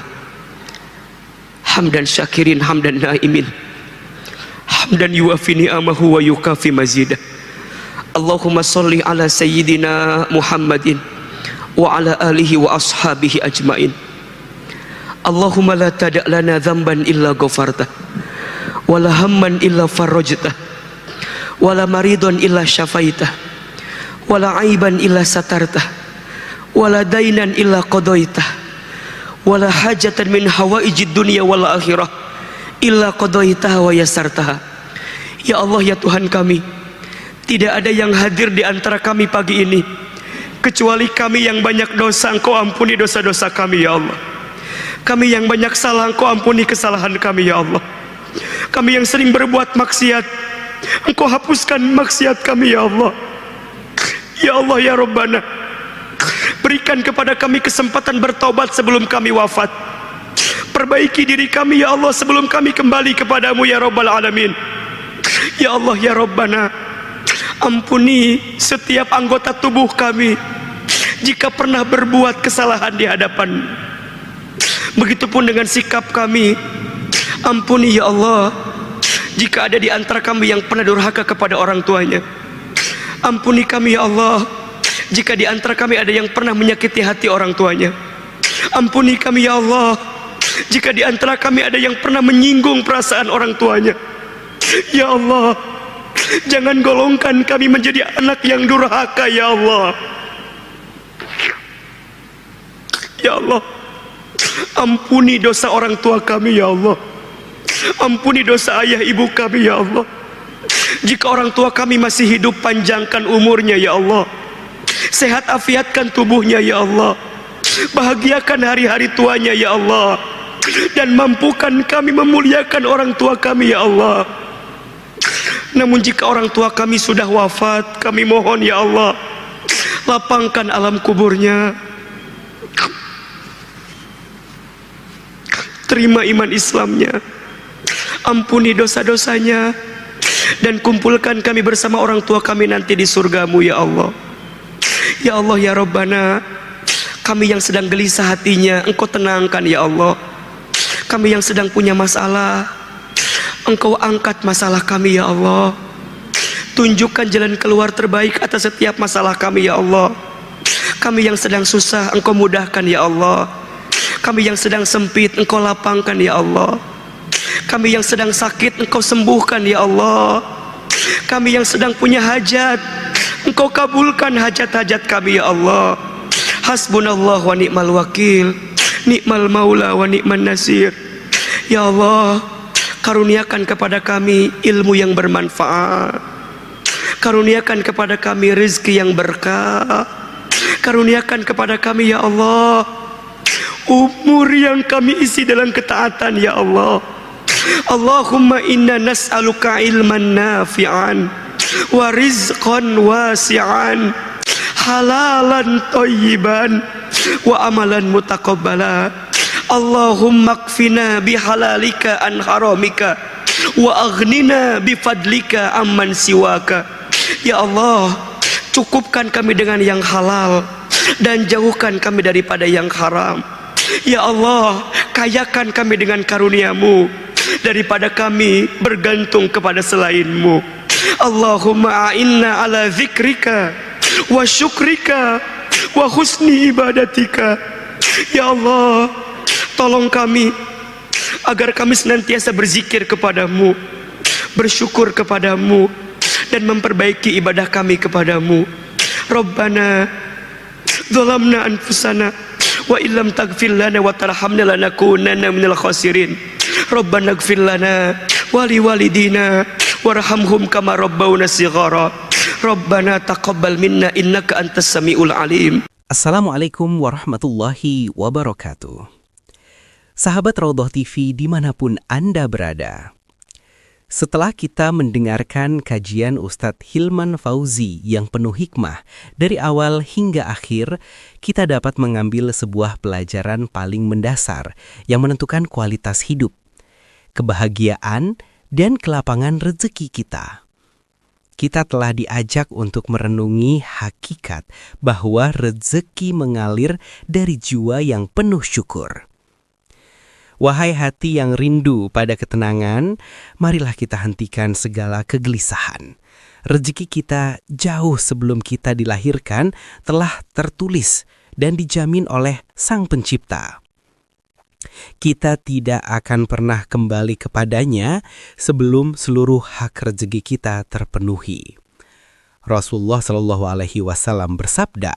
Hamdan syakirin, hamdan naimin, hamdan yuwafi ni'amahu wa yukafi mazidah. Allahumma salli ala sayyidina Muhammadin wa ala alihi wa ashabihi ajmain. Allahumma la tada' lana dhanban illa ghafartah, wa la hamman illa farajtah, wa la maridun illa syafaitah, wa la aiban illa satartah, wa la dainan illa qadaitah, wa la hajatan min hawaijid dunya wal akhirah illa qadaitah wa yasartah. Ya Allah, ya Tuhan kami, tidak ada yang hadir di antara kami pagi ini kecuali kami yang banyak dosa. Engkau ampuni dosa-dosa kami ya Allah. Kami yang banyak salah, Engkau ampuni kesalahan kami ya Allah. Kami yang sering berbuat maksiat, Engkau hapuskan maksiat kami ya Allah. Ya Allah, ya Rabbana, berikan kepada kami kesempatan bertobat sebelum kami wafat. Perbaiki diri kami ya Allah sebelum kami kembali kepadamu ya Rabbal Alamin. Ya Allah, ya Rabbana, ampuni setiap anggota tubuh kami jika pernah berbuat kesalahan di hadapan. Begitupun dengan sikap kami. Ampuni ya Allah jika ada di antara kami yang pernah durhaka kepada orang tuanya. Ampuni kami ya Allah jika di antara kami ada yang pernah menyakiti hati orang tuanya. Ampuni kami ya Allah jika di antara kami ada yang pernah menyinggung perasaan orang tuanya. Ya Allah, jangan golongkan kami menjadi anak yang durhaka ya Allah. Ya Allah, ampuni dosa orang tua kami ya Allah. Ampuni dosa ayah ibu kami ya Allah. Jika orang tua kami masih hidup, panjangkan umurnya ya Allah. Sehat afiatkan tubuhnya ya Allah. Bahagiakan hari-hari tuanya ya Allah. Dan mampukan kami memuliakan orang tua kami ya Allah. Namun jika orang tua kami sudah wafat, kami mohon ya Allah, lapangkan alam kuburnya. Terima iman Islamnya, ampuni dosa-dosanya, dan kumpulkan kami bersama orang tua kami nanti di surgamu ya Allah. Ya Allah, ya Rabbana, kami yang sedang gelisah hatinya, Engkau tenangkan ya Allah. Kami yang sedang punya masalah, Engkau angkat masalah kami ya Allah. Tunjukkan jalan keluar terbaik atas setiap masalah kami ya Allah. Kami yang sedang susah, Engkau mudahkan ya Allah. Kami yang sedang sempit, Engkau lapangkan ya Allah. Kami yang sedang sakit, Engkau sembuhkan ya Allah. Kami yang sedang punya hajat, Engkau kabulkan hajat-hajat kami ya Allah. Hasbunallah wa ni'mal wakil, ni'mal maula wa ni'man nasir. Ya Allah, karuniakan kepada kami ilmu yang bermanfaat. Karuniakan kepada kami rezeki yang berkah. Karuniakan kepada kami ya Allah umur yang kami isi dalam ketaatan ya Allah. Allahumma inna nas'aluka ilman nafi'an wa rizqan wasi'an halalan thayyiban wa amalan mutaqabbala. Allahumma kfina bihalalika an haramika wa aghnina bifadlika amman siwaka. Ya Allah, cukupkan kami dengan yang halal dan jauhkan kami daripada yang haram. Ya Allah, kayakan kami dengan karunia-Mu daripada kami bergantung kepada selain-Mu. Allahumma a'inna ala zikrika wa syukrika wa husni ibadatika. Ya Allah, tolong kami agar kami senantiasa berzikir kepadamu, bersyukur kepadamu, dan memperbaiki ibadah kami kepadamu. Rabbana zalamna anfusana wa illam taghfir lana wa tarhamna lanakunanna minal khasirin. Rabbana ighfir lana wa liwalidina warhamhum kama rabbawna shighara. Rabbana taqabbal minna innaka antas samiul alim. Assalamualaikum warahmatullahi wabarakatuh. Sahabat Raudhah TV dimanapun Anda berada. Setelah kita mendengarkan kajian Ustadz Hilman Fauzi yang penuh hikmah dari awal hingga akhir, kita dapat mengambil sebuah pelajaran paling mendasar yang menentukan kualitas hidup, kebahagiaan, dan kelapangan rezeki kita. Kita telah diajak untuk merenungi hakikat bahwa rezeki mengalir dari jiwa yang penuh syukur. Wahai hati yang rindu pada ketenangan, marilah kita hentikan segala kegelisahan. Rezeki kita jauh sebelum kita dilahirkan telah tertulis dan dijamin oleh Sang Pencipta. Kita tidak akan pernah kembali kepadanya sebelum seluruh hak rezeki kita terpenuhi. Rasulullah SAW bersabda,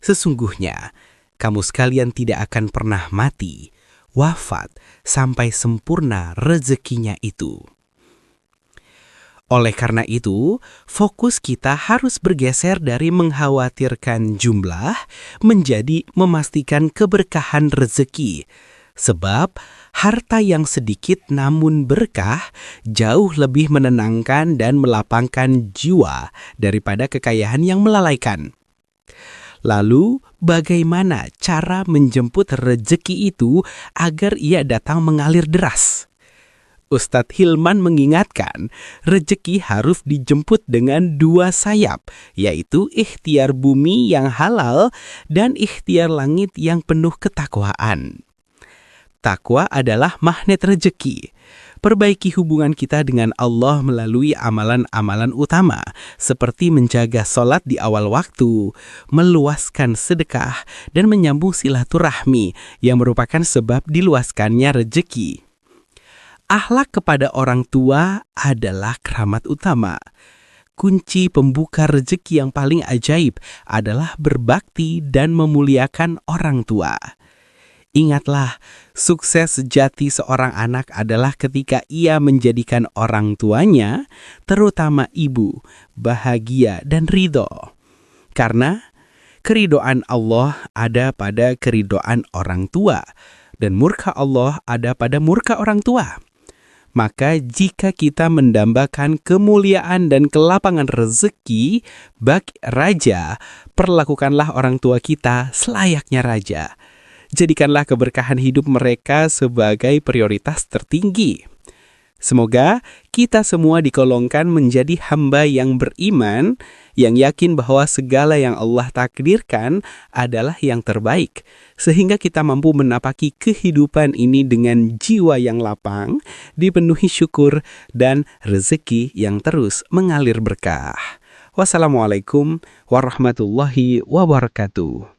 "Sesungguhnya kamu sekalian tidak akan pernah mati, wafat sampai sempurna rezekinya itu." Oleh karena itu, fokus kita harus bergeser dari mengkhawatirkan jumlah menjadi memastikan keberkahan rezeki. Sebab harta yang sedikit namun berkah jauh lebih menenangkan dan melapangkan jiwa daripada kekayaan yang melalaikan. Lalu, bagaimana cara menjemput rezeki itu agar ia datang mengalir deras? Ustadz Hilman mengingatkan, rezeki harus dijemput dengan dua sayap, yaitu ikhtiar bumi yang halal dan ikhtiar langit yang penuh ketakwaan. Takwa adalah magnet rezeki. Perbaiki hubungan kita dengan Allah melalui amalan-amalan utama, seperti menjaga sholat di awal waktu, meluaskan sedekah, dan menyambung silaturahmi yang merupakan sebab diluaskannya rezeki. Akhlak kepada orang tua adalah keramat utama. Kunci pembuka rezeki yang paling ajaib adalah berbakti dan memuliakan orang tua. Ingatlah, sukses sejati seorang anak adalah ketika ia menjadikan orang tuanya, terutama ibu, bahagia dan ridho. Karena keridhaan Allah ada pada keridhaan orang tua, dan murka Allah ada pada murka orang tua. Maka jika kita mendambakan kemuliaan dan kelapangan rezeki bagi raja, perlakukanlah orang tua kita selayaknya raja. Jadikanlah keberkahan hidup mereka sebagai prioritas tertinggi. Semoga kita semua digolongkan menjadi hamba yang beriman, yang yakin bahwa segala yang Allah takdirkan adalah yang terbaik, sehingga kita mampu menapaki kehidupan ini dengan jiwa yang lapang, dipenuhi syukur, dan rezeki yang terus mengalir berkah. Wassalamualaikum warahmatullahi wabarakatuh.